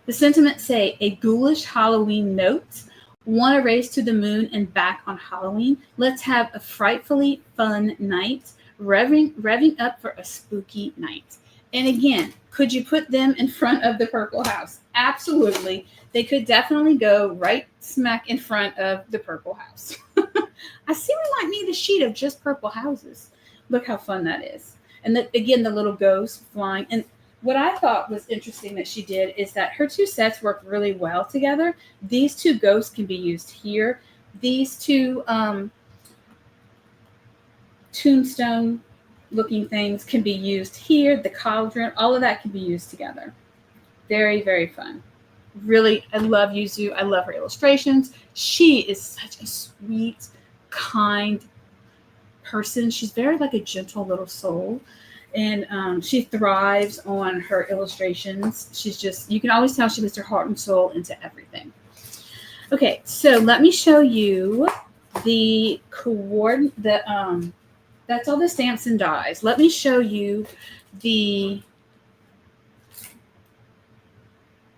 The sentiments say a ghoulish Halloween note. Want to race to the moon and back on Halloween? Let's have a frightfully fun night. Revving up for a spooky night. And again, could you put them in front of the purple house? Absolutely. They could definitely go right smack in front of the purple house. I see we might need a sheet of just purple houses. Look how fun that is. And again, the little ghost flying. And what I thought was interesting that she did is that her two sets work really well together. These two ghosts can be used here. These two tombstone looking things can be used here. The cauldron, all of that can be used together. Very, very fun. Really, I love Yuzu. I love her illustrations. She is such a sweet, kind person. She's very like a gentle little soul. And she thrives on her illustrations. She's just, you can always tell she puts her heart and soul into everything. Okay, so let me show you that's all the stamps and dies. Let me show you the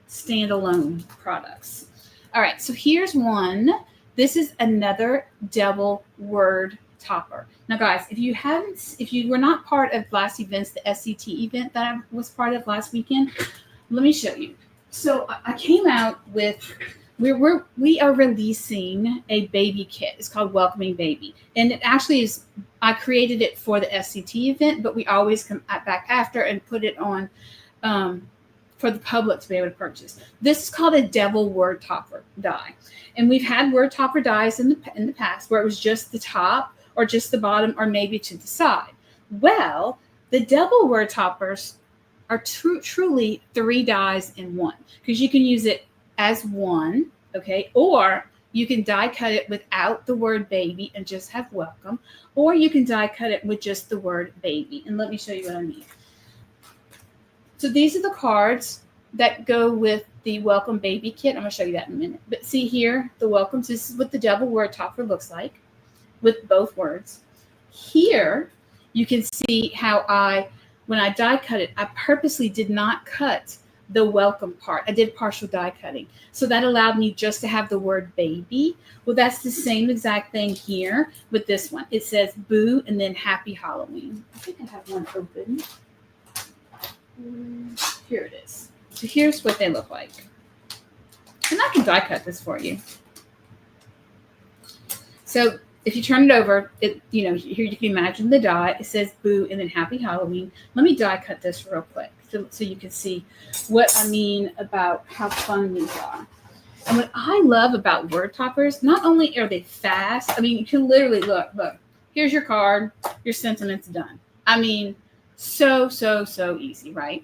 standalone products. All right, so here's one. This is another devil word topper. Now, guys, if you were not part of last events, the SCT event that I was part of last weekend, let me show you. So I came out with, we are releasing a baby kit. It's called Welcoming Baby. And it actually is, I created it for the SCT event, but we always come back after and put it on for the public to be able to purchase. This is called a devil word topper die. And we've had word topper dies in the past where it was just the top or just the bottom or maybe to the side. Well, the devil word toppers are truly 3 dies in one, because you can use it as one, okay? Or you can die cut it without the word baby and just have welcome, or you can die cut it with just the word baby. And let me show you what I mean. So these are the cards that go with the Welcome Baby kit. I'm going to show you that in a minute. But see here, the welcomes. This is what the devil word topper looks like with both words. Here, you can see how when I die cut it, I purposely did not cut the welcome part. I did partial die cutting. So that allowed me just to have the word baby. Well, that's the same exact thing here with this one. It says boo and then happy Halloween. I think I have one open. Here it is. So here's what they look like. And I can die cut this for you. So if you turn it over, here you can imagine the die. It says boo and then happy Halloween. Let me die cut this real quick so you can see what I mean about how fun these are. And what I love about word toppers, not only are they fast, I mean, you can literally look, here's your card, your sentiment's done. I mean, so easy, right?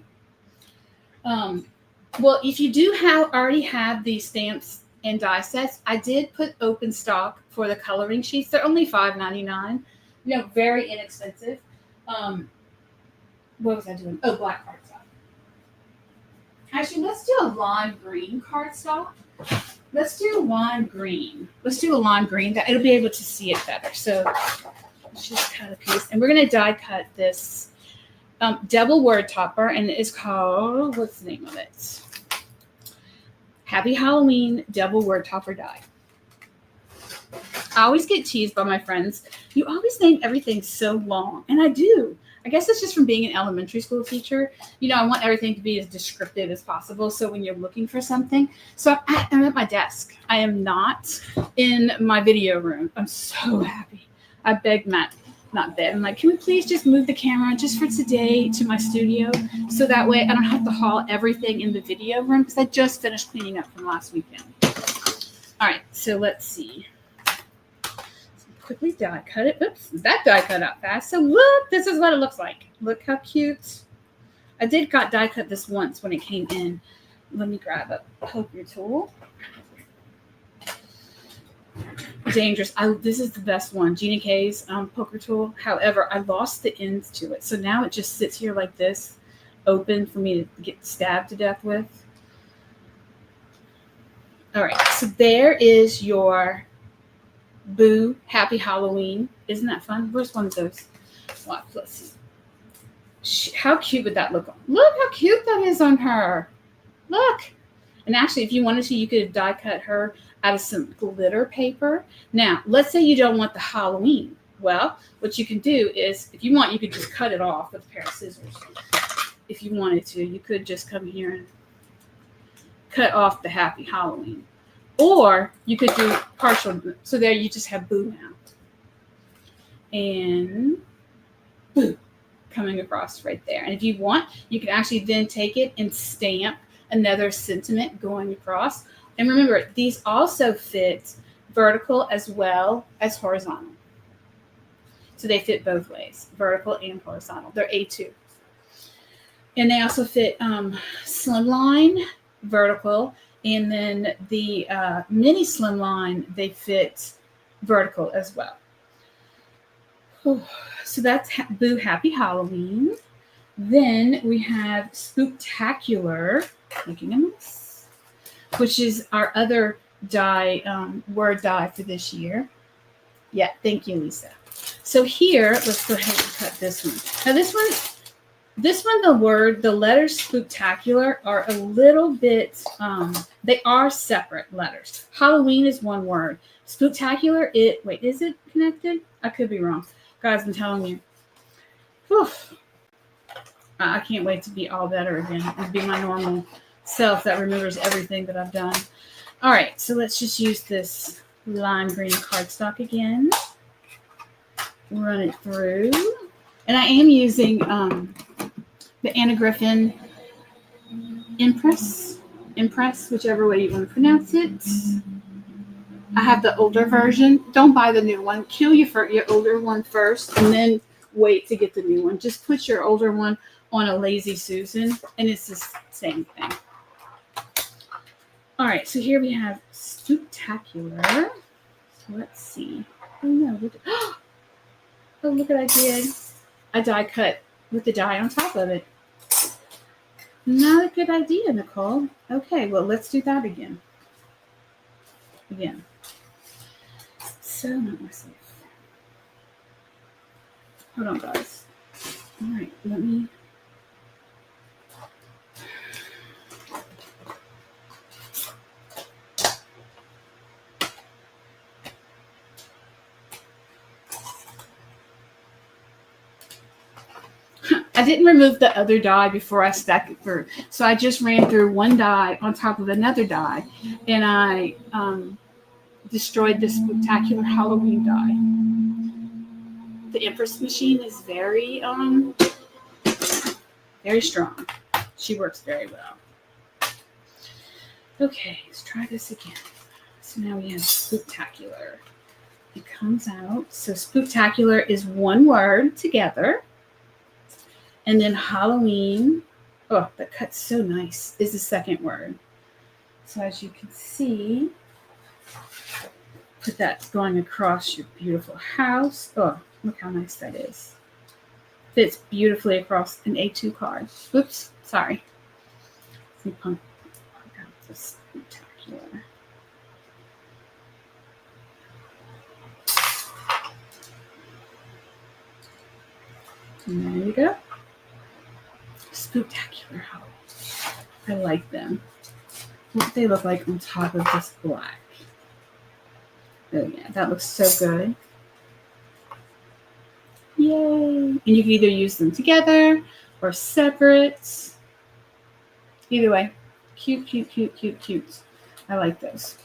Well, if you do already have these stamps and die sets. I did put open stock for the coloring sheets. They're only $5.99. Very inexpensive. What was I doing? Oh, black cardstock. Actually, let's do a lime green cardstock. Let's do lime green. Let's do a lime green. That it'll be able to see it better. So let's just cut a piece, and we're going to die cut this double word topper, and it is called, what's the name of it? Happy Halloween double word topper die. I always get teased by my friends. You always name everything so long, and I do. I guess it's just from being an elementary school teacher. I want everything to be as descriptive as possible. So when you're looking for something, so I'm at my desk. I am not in my video room. I'm so happy. I begged Matt, not begged. I'm like, can we please just move the camera just for today to my studio? So that way I don't have to haul everything in the video room because I just finished cleaning up from last weekend. All right, so let's see. Quickly die cut it. Oops, that die cut out fast. So look, this is what it looks like. Look how cute. I did got die cut this once when it came in. Let me grab a poker tool. Dangerous. This is the best one, Gina K's poker tool. However, I lost the ends to it, so now it just sits here like this, open for me to get stabbed to death with. All right, so there is your Boo Happy Halloween. Isn't that fun? Where's one of those? Watch, let's see. How cute would that look on? Look how cute that is on her. Look. And actually, if you wanted to, you could die cut her out of some glitter paper. Now, let's say you don't want the Halloween. Well, what you can do is, if you want, you could just cut it off with a pair of scissors. If you wanted to, you could just come here and cut off the Happy Halloween. Or you could do partial. So there you just have Boo now. And Boo coming across right there. And if you want, you can actually then take it and stamp another sentiment going across. And remember, these also fit vertical as well as horizontal. So they fit both ways, vertical and horizontal. They're A2. And they also fit slimline, vertical, and then the mini slimline, they fit vertical as well. So that's Boo Happy Halloween. Then we have Spooktacular, making a mess, which is our other die, word die for this year. Yeah, thank you, Lisa. So here, let's go ahead and cut this one. Now this one, the letters Spooktacular are a little bit, they are separate letters. Halloween is one word. Spooktacular, is it connected? I could be wrong. Guys, I'm telling you. Whew. I can't wait to be all better again and be my normal self that remembers everything that I've done. All right, so let's just use this lime green cardstock again. Run it through. And I am using the Anna Griffin Impress, whichever way you want to pronounce it. I have the older version. Don't buy the new one. Kill your older one first and then wait to get the new one. Just put your older one on a Lazy Susan and it's the same thing. All right, so here we have Spooktacular. So let's see. Oh no, oh, look what I did. I die cut with the die on top of it. Not a good idea, Nicole. Okay, well, let's do that again. So not myself. Hold on, guys. All right, let me. I didn't remove the other die before I stacked it through. So I just ran through one die on top of another die. And I destroyed this Spooktacular Halloween die. The Empress machine is very strong. She works very well. Okay, let's try this again. So now we have Spooktacular. It comes out. So Spooktacular is one word together. And then Halloween, oh, that cuts so nice, is the second word. So as you can see, Put that going across your beautiful house. Oh, look how nice that is. Fits beautifully across an A2 card. Oops, sorry. Let me pump out this spectacular. And there you go. Spooktacular Hollow. I like them. What they look like on top of this black. Oh yeah, that looks so good. Yay! And you can either use them together or separate. Either way, cute, cute, cute, cute, cute. I like those.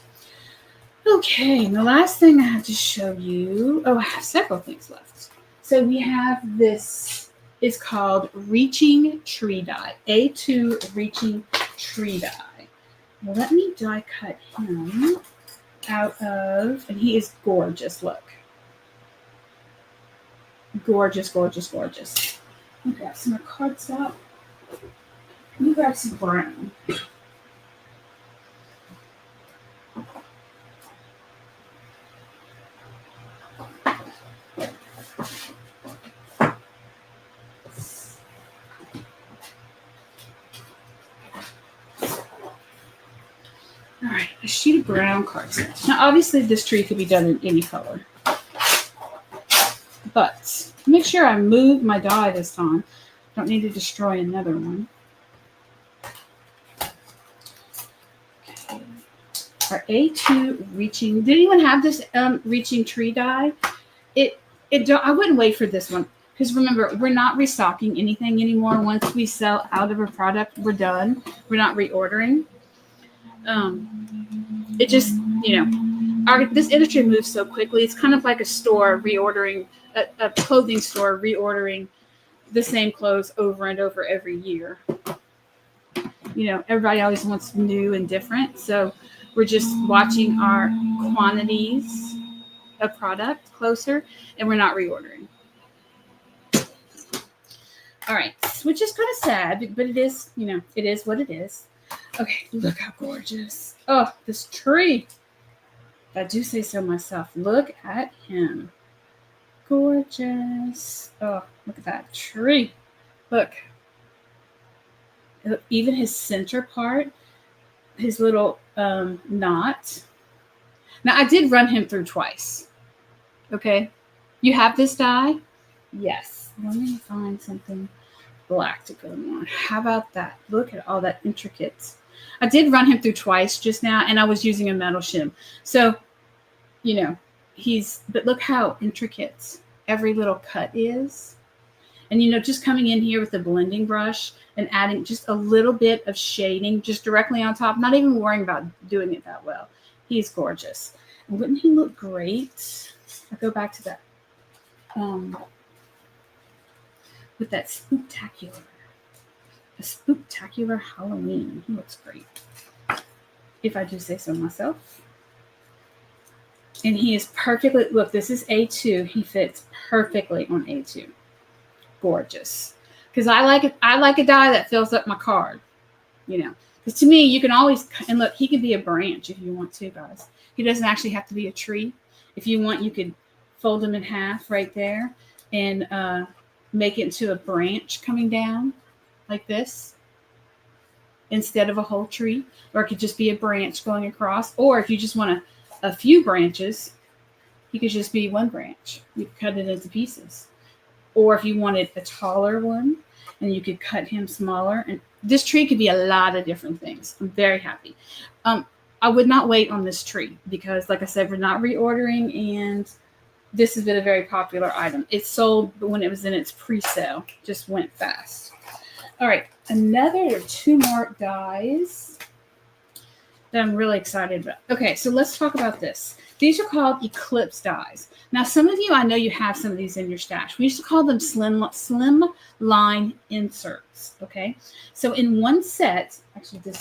Okay, and the last thing I have to show you. Oh, I have several things left. So we have this. It's called Reaching Tree Die. A2 Reaching Tree Die. Well, let me die cut him out of, and he is gorgeous. Look. Gorgeous, gorgeous, gorgeous. I'll grab some more cardstock. Let me grab some brown. All right, a sheet of brown cardstock. Now, obviously, this tree could be done in any color. But make sure I move my die this time. Don't need to destroy another one. Okay. Our A2 Reaching. Did anyone have this Reaching Tree die? I wouldn't wait for this one. Because remember, we're not restocking anything anymore. Once we sell out of a product, we're done. We're not reordering. It just, this industry moves so quickly. It's kind of like a store reordering, a clothing store reordering the same clothes over and over every year. Everybody always wants new and different. So we're just watching our quantities of product closer, and we're not reordering. All right, which is kind of sad, but it is, it is what it is. Okay, look how gorgeous. Oh, this tree. If I do say so myself, look at him. Gorgeous. Oh, look at that tree. Look. Even his center part, his little knot. Now, I did run him through twice. Okay. You have this die? Yes. Let me find something black to go on. How about that? Look at all that intricate. I did run him through twice just now, and I was using a metal shim. So, but look how intricate every little cut is. And, just coming in here with the blending brush and adding just a little bit of shading just directly on top, not even worrying about doing it that well. He's gorgeous. And wouldn't he look great? I'll go back to that. With that spooktacular Halloween. He looks great. If I do say so myself. And he is perfectly, look, this is A2. He fits perfectly on A2. Gorgeous. Because I like a die that fills up my card. Because to me, you can always, and look, he could be a branch if you want to, guys. He doesn't actually have to be a tree. If you want, you could fold him in half right there and make it into a branch coming down like this instead of a whole tree. Or it could just be a branch going across. Or if you just want a few branches, he could just be one branch. You could cut it into pieces. Or if you wanted a taller one, and you could cut him smaller. And this tree could be a lot of different things. I'm very happy. I would not wait on this tree because, like I said, we're not reordering, and this has been a very popular item. It sold when it was in its pre-sale. Just went fast. All right, two more dies that I'm really excited about. Okay, so let's talk about this. These are called Eclipse dies. Now, some of you, I know you have some of these in your stash. We used to call them slim line inserts, okay? So in one set, actually they're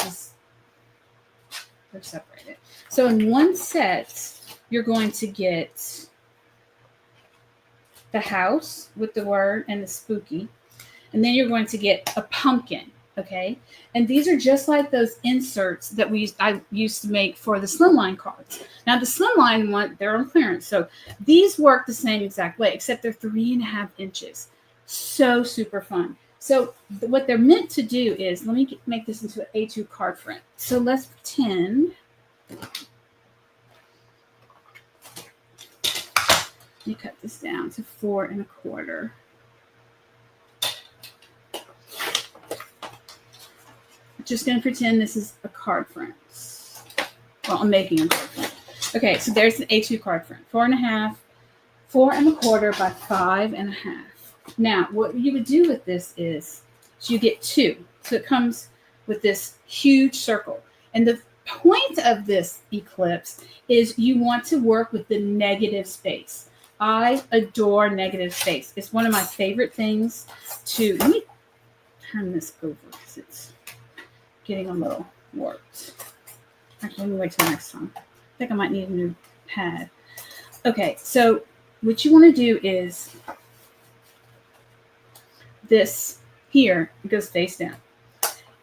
separated. So in one set, you're going to get the house with the word and the spooky. And then you're going to get a pumpkin, Okay, and these are just like those inserts that I used to make for the slimline cards. Now the slimline one, they're on clearance, so these work the same exact way, except they're 3.5 inches. So super fun. So what they're meant to do is, let me make this into an A2 card front. So let's pretend. Let me cut this down to 4.25. Just going to pretend this is a card front. Well, I'm making a card front. Okay, so there's an A2 card front. 4.5, 4.25 by 5.5. Now, what you would do with this is, so you get 2. So it comes with this huge circle. And the point of this eclipse is you want to work with the negative space. I adore negative space. It's one of my favorite things to, let me turn this over because it's getting a little warped. Actually, let me wait till next time. I think I might need a new pad. Okay, so what you want to do is this here, it goes face down.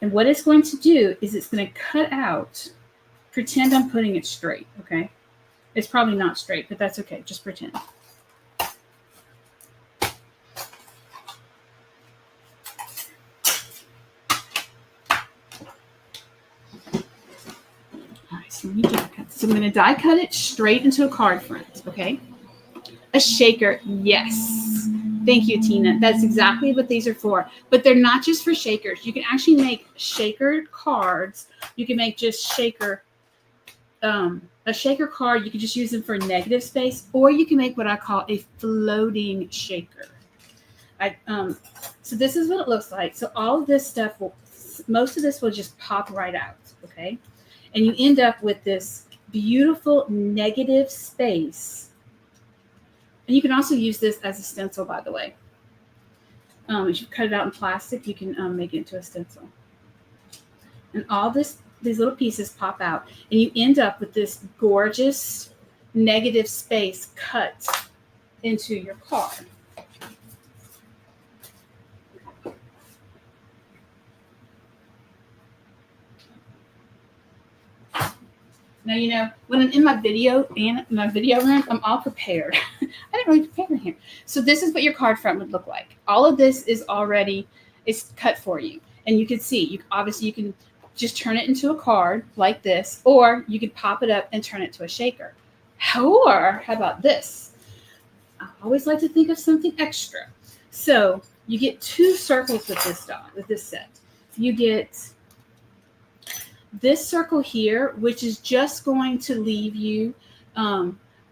And what it's going to do is it's going to cut out, pretend I'm putting it straight, okay? It's probably not straight, but that's okay. Just pretend. So I'm going to die cut it straight into a card front, okay? A shaker, yes. Thank you, Tina. That's exactly what these are for. But they're not just for shakers. You can actually make shaker cards. You can make just shaker, a shaker card. You can just use them for negative space, or you can make what I call a floating shaker. So this is what it looks like. So all of this stuff most of this will just pop right out, okay? And you end up with this beautiful negative space. And you can also use this as a stencil, by the way. If you cut it out in plastic, you can make it into a stencil. And all these little pieces pop out, and you end up with this gorgeous negative space cut into your card. Now, you know, when I'm in my video room, I'm all prepared. I didn't really prepare here. So this is what your card front would look like. All of this is already, it's cut for you. And you can see, obviously you can just turn it into a card like this, or you can pop it up and turn it to a shaker. Or how about this? I always like to think of something extra. So you get 2 circles with this set. You get this circle here, which is just going to leave you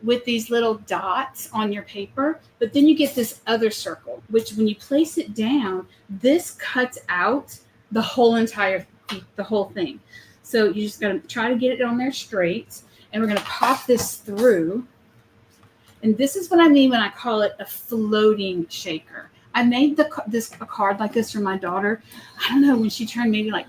with these little dots on your paper. But then you get this other circle, which when you place it down, this cuts out the whole thing. So you just got to try to get it on there straight. And we're going to pop this through. And this is what I mean when I call it a floating shaker. I made a card like this for my daughter, I don't know, when she turned maybe like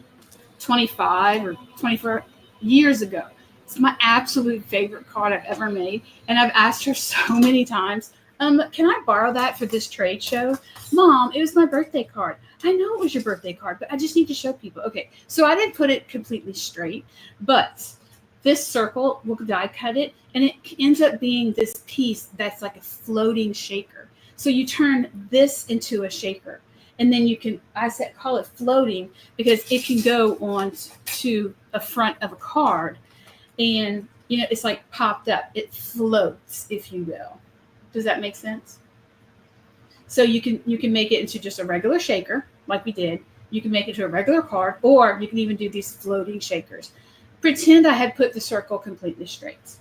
25 or 24 years ago. It's my absolute favorite card I've ever made. And I've asked her so many times, can I borrow that for this trade show? Mom, it was my birthday card. I know it was your birthday card, but I just need to show people. Okay, so I didn't put it completely straight, but this circle, we'll die cut it, and it ends up being this piece that's like a floating shaker. So you turn this into a shaker. And then you can, call it floating because it can go on to a front of a card. And, you know, it's like popped up. It floats, if you will. Does that make sense? So you can make it into just a regular shaker, like we did. You can make it to a regular card, or you can even do these floating shakers. Pretend I had put the circle completely straight.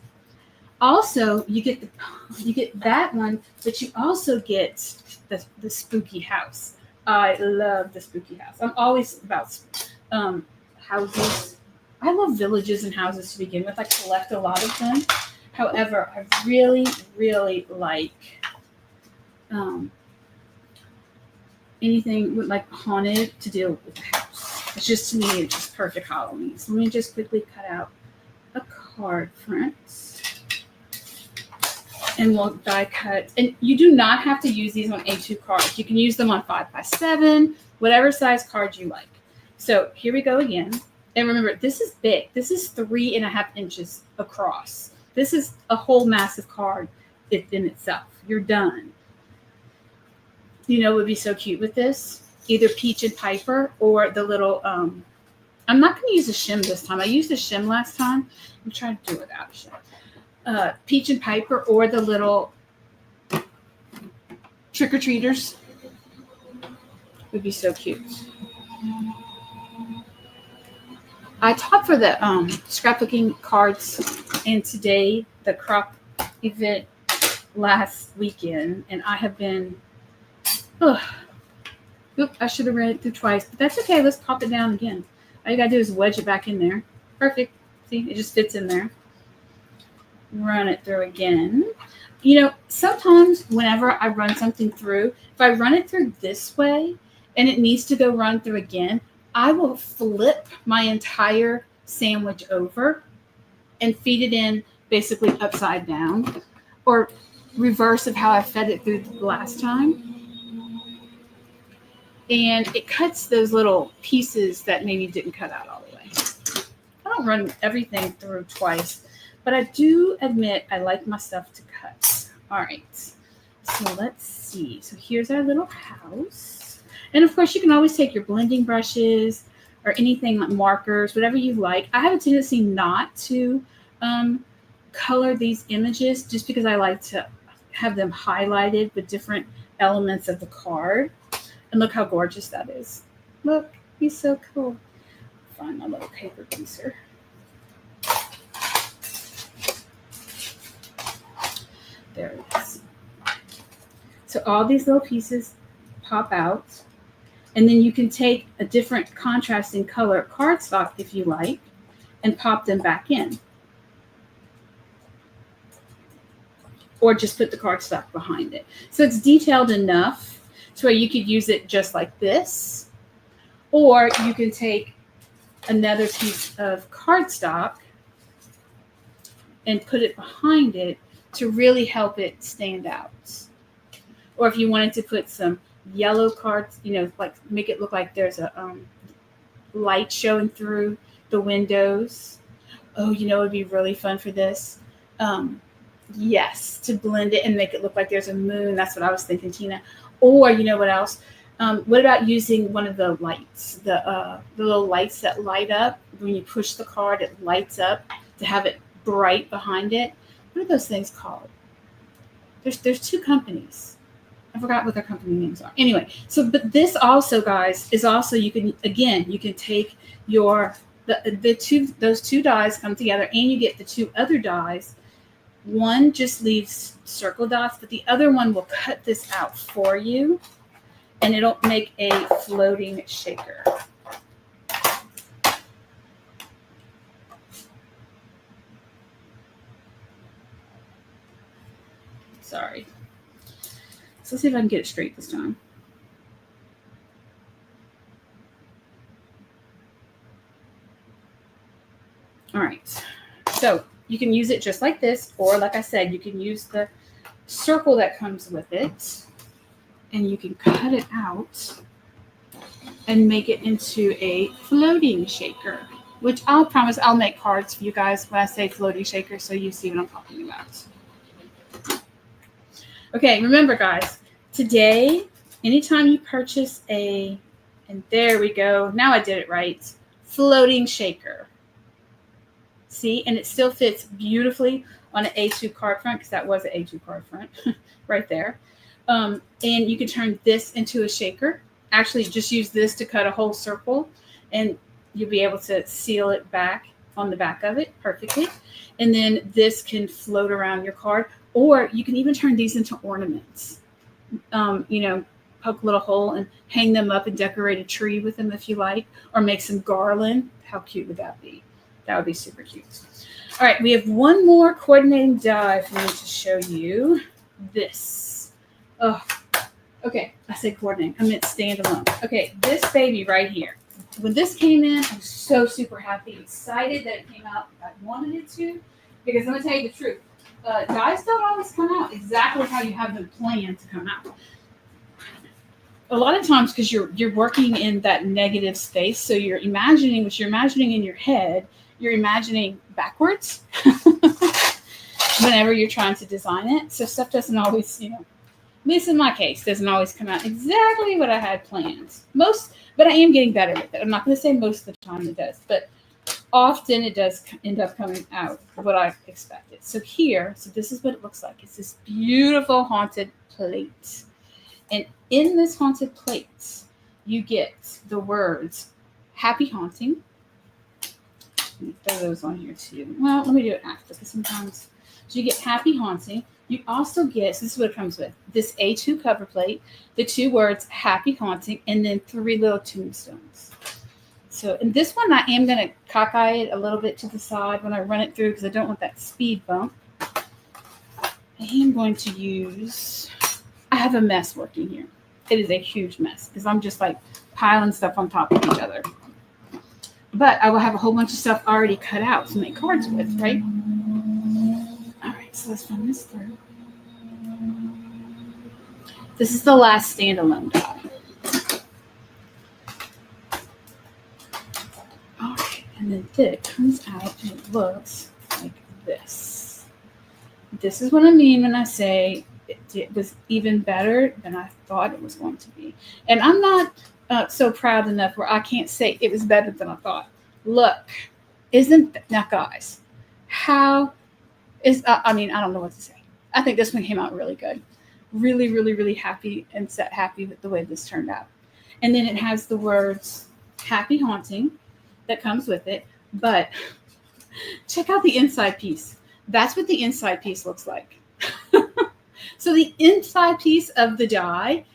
Also, you get that one, but you also get the spooky house. I love the spooky house. I'm always about houses. I love villages and houses to begin with. I collect a lot of them. However, I really, really like anything with like haunted to deal with the house. It's just, to me, it's just perfect Halloween. So let me just quickly cut out a card front. And we'll die cut. And you do not have to use these on A2 cards. You can use them on 5x7, whatever size card you like. So here we go again. And remember, this is big. This is 3.5 inches across. This is a whole massive card in itself. You're done. You know what would be so cute with this? Either Peach and Piper or the little, I'm not going to use a shim this time. I used a shim last time. I'm trying to do it without a shim. Peach and Piper or the little trick-or-treaters would be so cute. I taught for the scrapbooking cards and today the crop event last weekend, and I have been, I should have read it through twice, but that's okay. Let's pop it down again. All you gotta do is wedge it back in there. Perfect. See, it just fits in there. Run it through again. You know, sometimes whenever I run something through, if I run it through this way and it needs to go run through again, I will flip my entire sandwich over and feed it in basically upside down or reverse of how I fed it through the last time. And it cuts those little pieces that maybe didn't cut out all the way. I don't run everything through twice, but I do admit I like my stuff to cut. All right, so let's see. So here's our little house. And of course, you can always take your blending brushes or anything like markers, whatever you like. I have a tendency not to color these images just because I like to have them highlighted with different elements of the card. And look how gorgeous that is. Look, he's so cool. Find my little paper piecer. There it is. So all these little pieces pop out. And then you can take a different contrasting color cardstock if you like and pop them back in. Or just put the cardstock behind it. So it's detailed enough to where you could use it just like this. Or you can take another piece of cardstock and put it behind it to really help it stand out. Or if you wanted to put some yellow cards, you know, like make it look like there's a light showing through the windows. Oh, you know, it'd be really fun for this. Yes, to blend it and make it look like there's a moon. That's what I was thinking, Tina. Or you know what else? What about using one of the lights, the little lights that light up when you push the card? It lights up to have it bright behind it. What are those things called? There's two companies. I forgot what their company names are. Anyway, so but this also, guys, is also you can take your those two dies come together and you get the two other dies. One just leaves circle dots, but the other one will cut this out for you and it'll make a floating shaker. Sorry. So let's see if I can get it straight this time. All right. So you can use it just like this, or like I said, you can use the circle that comes with it, and you can cut it out and make it into a floating shaker, which I'll promise I'll make cards for you guys when I say floating shaker so you see what I'm talking about. Okay, remember guys, today, anytime you purchase and there we go, now I did it right, floating shaker. See, and it still fits beautifully on an A2 card front because that was an A2 card front right there. And you can turn this into a shaker. Actually, just use this to cut a whole circle and you'll be able to seal it back on the back of it perfectly. And then this can float around your card, or you can even turn these into ornaments. You know, poke a little hole and hang them up and decorate a tree with them if you like, or make some garland. How cute would that be? That would be super cute. All right, we have one more coordinating die for me to show you. This. Oh, okay. I said coordinating. I meant standalone. Okay, this baby right here. When this came in, I was so super happy, excited that it came out. I wanted it to, because I'm gonna tell you the truth. Dies don't always come out exactly how you have them planned to come out. a lot of times, because you're working in that negative space, so you're imagining what you're imagining in your head, you're imagining backwards whenever you're trying to design it. So stuff doesn't always, at least in my case, doesn't always come out exactly what I had planned. But I am getting better with it. I'm not going to say most of the time it does, but often it does end up coming out what I expected. So this is what it looks like. It's this beautiful haunted plate. And in this haunted plate, you get the words happy haunting. Let me throw those on here too. Well, let me do it after, because sometimes. So you get happy haunting. You also get, so this is what it comes with, this A2 cover plate, the 2 words happy haunting, and then 3 little tombstones. So in this one, I am going to cockeye it a little bit to the side when I run it through, because I don't want that speed bump. I am going to use, I have a mess working here. It is a huge mess, because I'm just like piling stuff on top of each other. But I will have a whole bunch of stuff already cut out to make cards with, right? All right, so let's run this through. This is the last standalone die. All right, and then it comes out and it looks like this. This is what I mean when I say it was even better than I thought it was going to be. And I'm not so proud enough where I can't say it was better than I thought. Look, now guys, I don't know what to say. I think this one came out really good. Really, really, really happy with the way this turned out. And then it has the words happy haunting that comes with it. But check out the inside piece. That's what the inside piece looks like. So the inside piece of the die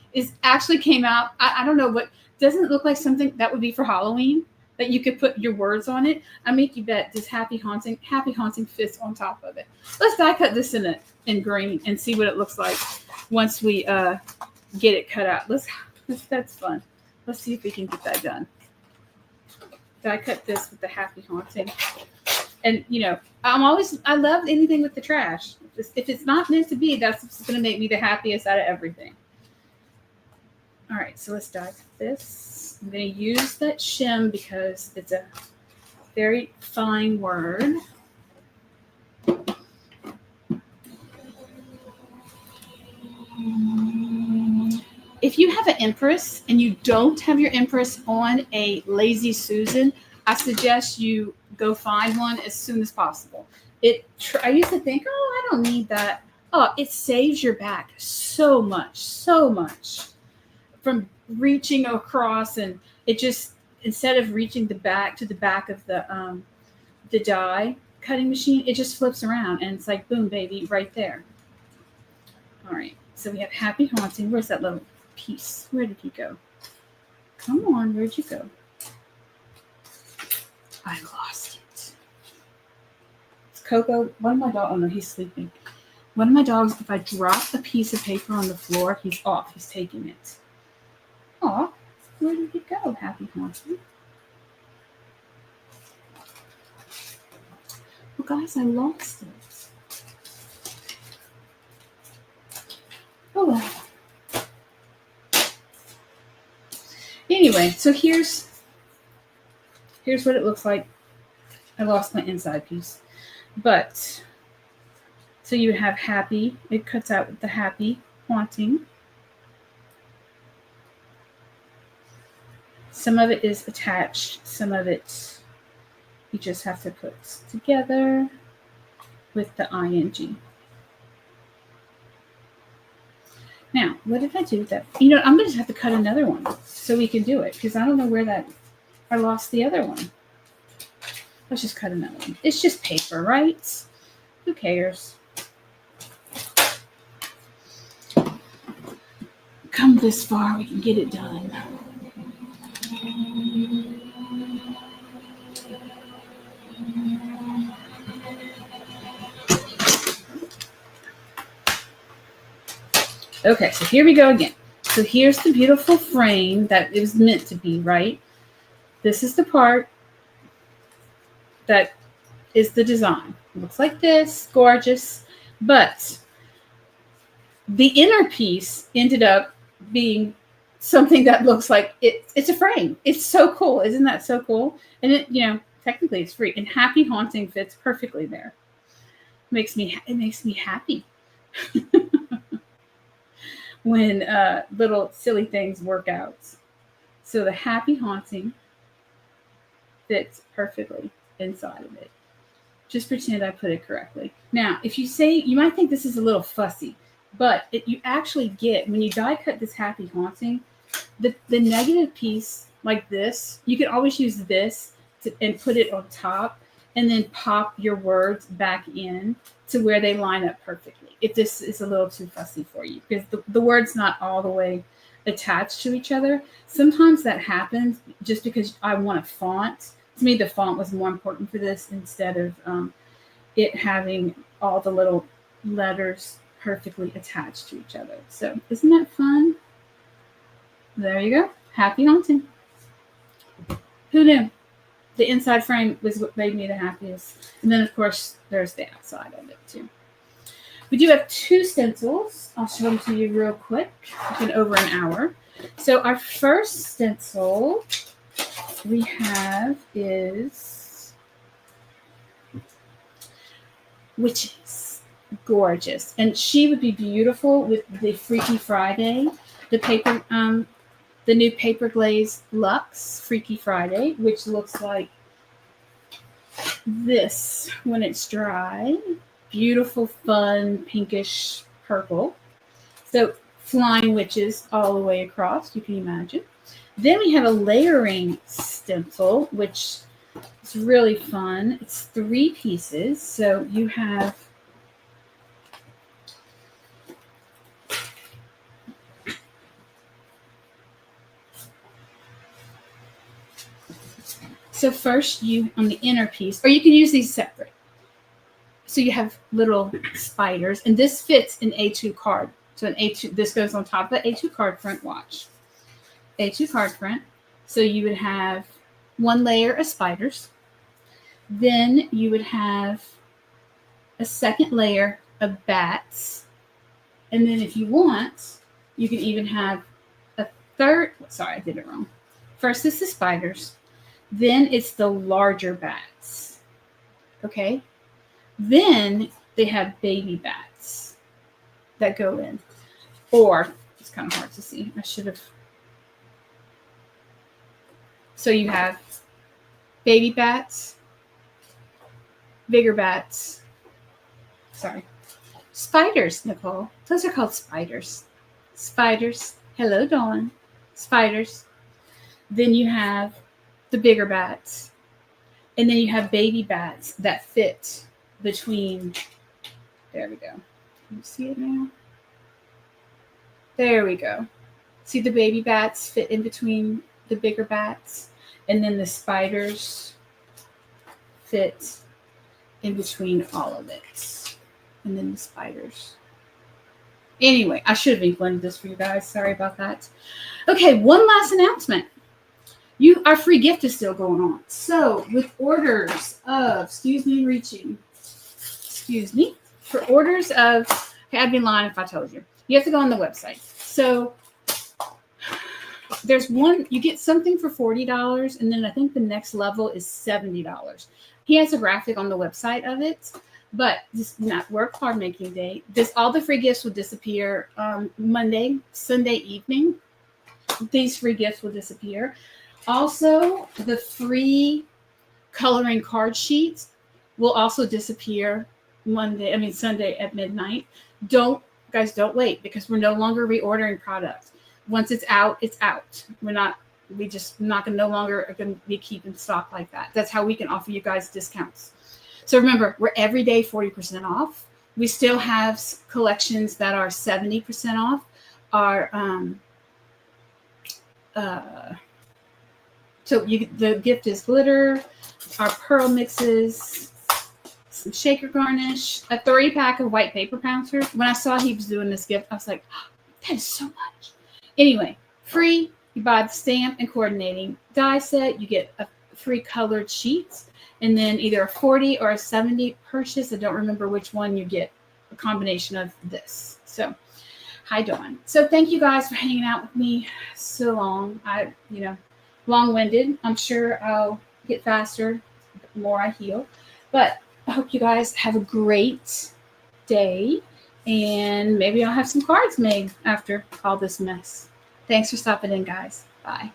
actually came out. I don't know what, doesn't it look like something that would be for Halloween? That you could put your words on it. I make you bet this happy haunting fits on top of it. Let's die cut this in green and see what it looks like once we get it cut out. That's fun. Let's see if we can get that done. Die cut this with the happy haunting. And I love anything with the trash. If it's not meant to be, that's what's going to make me the happiest out of everything. All right, so let's die cut this. I'm going to use that shim because it's a very fine word. If you have an Empress and you don't have your Empress on a Lazy Susan, I suggest you go find one as soon as possible. I used to think, I don't need that. Oh, it saves your back so much from reaching across, and it just, instead of reaching to the back of the die cutting machine, it just flips around and it's like boom, baby, right there. All right, so we have happy haunting. Where's that little piece? Where did he go? Come on, where'd you go? I lost it. It's Coco. One of my dogs, oh no, he's sleeping. One of my dogs, if I drop a piece of paper on the floor, he's off. He's taking it. Aw, where did it go, happy haunting? Well, guys, I lost it. Oh, well. Anyway, so here's what it looks like. I lost my inside piece. But, so you have happy. It cuts out with the happy haunting. Some of it is attached. Some of it you just have to put together with the ing. Now, what did I do with that? I'm going to have to cut another one so we can do it, because I don't know where I lost the other one. Let's just cut another one. It's just paper, right? Who cares? Come this far, we can get it done. Okay, so here we go again. So here's the beautiful frame that it was meant to be, right? This is the part that is the design. It looks like this, gorgeous. But the inner piece ended up being something that looks like it's a frame. It's so cool. Isn't that so cool? And it, technically it's free. And Happy Haunting fits perfectly there. It makes me happy when little silly things work out. So the Happy Haunting fits perfectly inside of it. Just pretend I put it correctly. Now, if you say, you might think this is a little fussy, but you actually get, when you die cut this Happy Haunting, the negative piece like this, you can always use this and put it on top and then pop your words back in to where they line up perfectly. If this is a little too fussy for you, because the word's not all the way attached to each other. Sometimes that happens just because I want a font. To me, the font was more important for this instead of it having all the little letters perfectly attached to each other. So isn't that fun? There you go. Happy Haunting. Who knew? The inside frame was what made me the happiest. And then, of course, there's the outside of it, too. We do have 2 stencils. I'll show them to you real quick. It's been over an hour. So our first stencil we have is Witches. Gorgeous. And she would be beautiful with the Freaky Friday, the new paper glaze Luxe Freaky Friday, which looks like this when it's dry. Beautiful, fun, pinkish purple. So flying witches all the way across, you can imagine. Then we have a layering stencil, which is really fun. It's 3 pieces. So you have first you, on the inner piece, or you can use these separate. So you have little spiders, and this fits an A2 card. So an A2, this goes on top of the A2 card front, watch. A2 card front. So you would have 1 layer of spiders. Then you would have a second layer of bats. And then if you want, you can even have a third, sorry, I did it wrong. First is the spiders. Then it's the larger bats. Okay? Then they have baby bats that go in. Or, it's kind of hard to see. I should have. So you have baby bats, bigger bats. Sorry. Spiders, Nicole. Those are called spiders. Spiders. Hello, Dawn. Spiders. Then you have the bigger bats. And then you have baby bats that fit between. There we go. Can you see it now? There we go. See the baby bats fit in between the bigger bats, and then the spiders fit in between all of it. And then the spiders. Anyway, I should have included this for you guys. Sorry about that. Okay, one last announcement. Our free gift is still going on. So with orders of, for orders of, okay, I'd be lying if I told you. You have to go on the website. So there's one, you get something for $40, and then I think the next level is $70. He has a graphic on the website of it, but this is not work hard making day. All the free gifts will disappear Monday, Sunday evening. These free gifts will disappear. Also, the free coloring card sheets will also disappear Sunday at midnight. Don't wait, because we're no longer reordering products. Once it's out, it's out. No longer going to be keeping stock like that. That's how we can offer you guys discounts. So remember, we're every day 40% off. We still have collections that are 70% off. The gift is glitter, our pearl mixes, some shaker garnish, a 3-pack of white paper pouncers. When I saw he was doing this gift, I was like, oh, that is so much. Anyway, free. You buy the stamp and coordinating die set. You get a free colored sheets, and then either a 40 or a 70 purchase. I don't remember which one you get. A combination of this. So Hi, Dawn. So thank you guys for hanging out with me so long. Long-winded. I'm sure I'll get faster the more I heal. But I hope you guys have a great day, and maybe I'll have some cards made after all this mess. Thanks for stopping in, guys. Bye.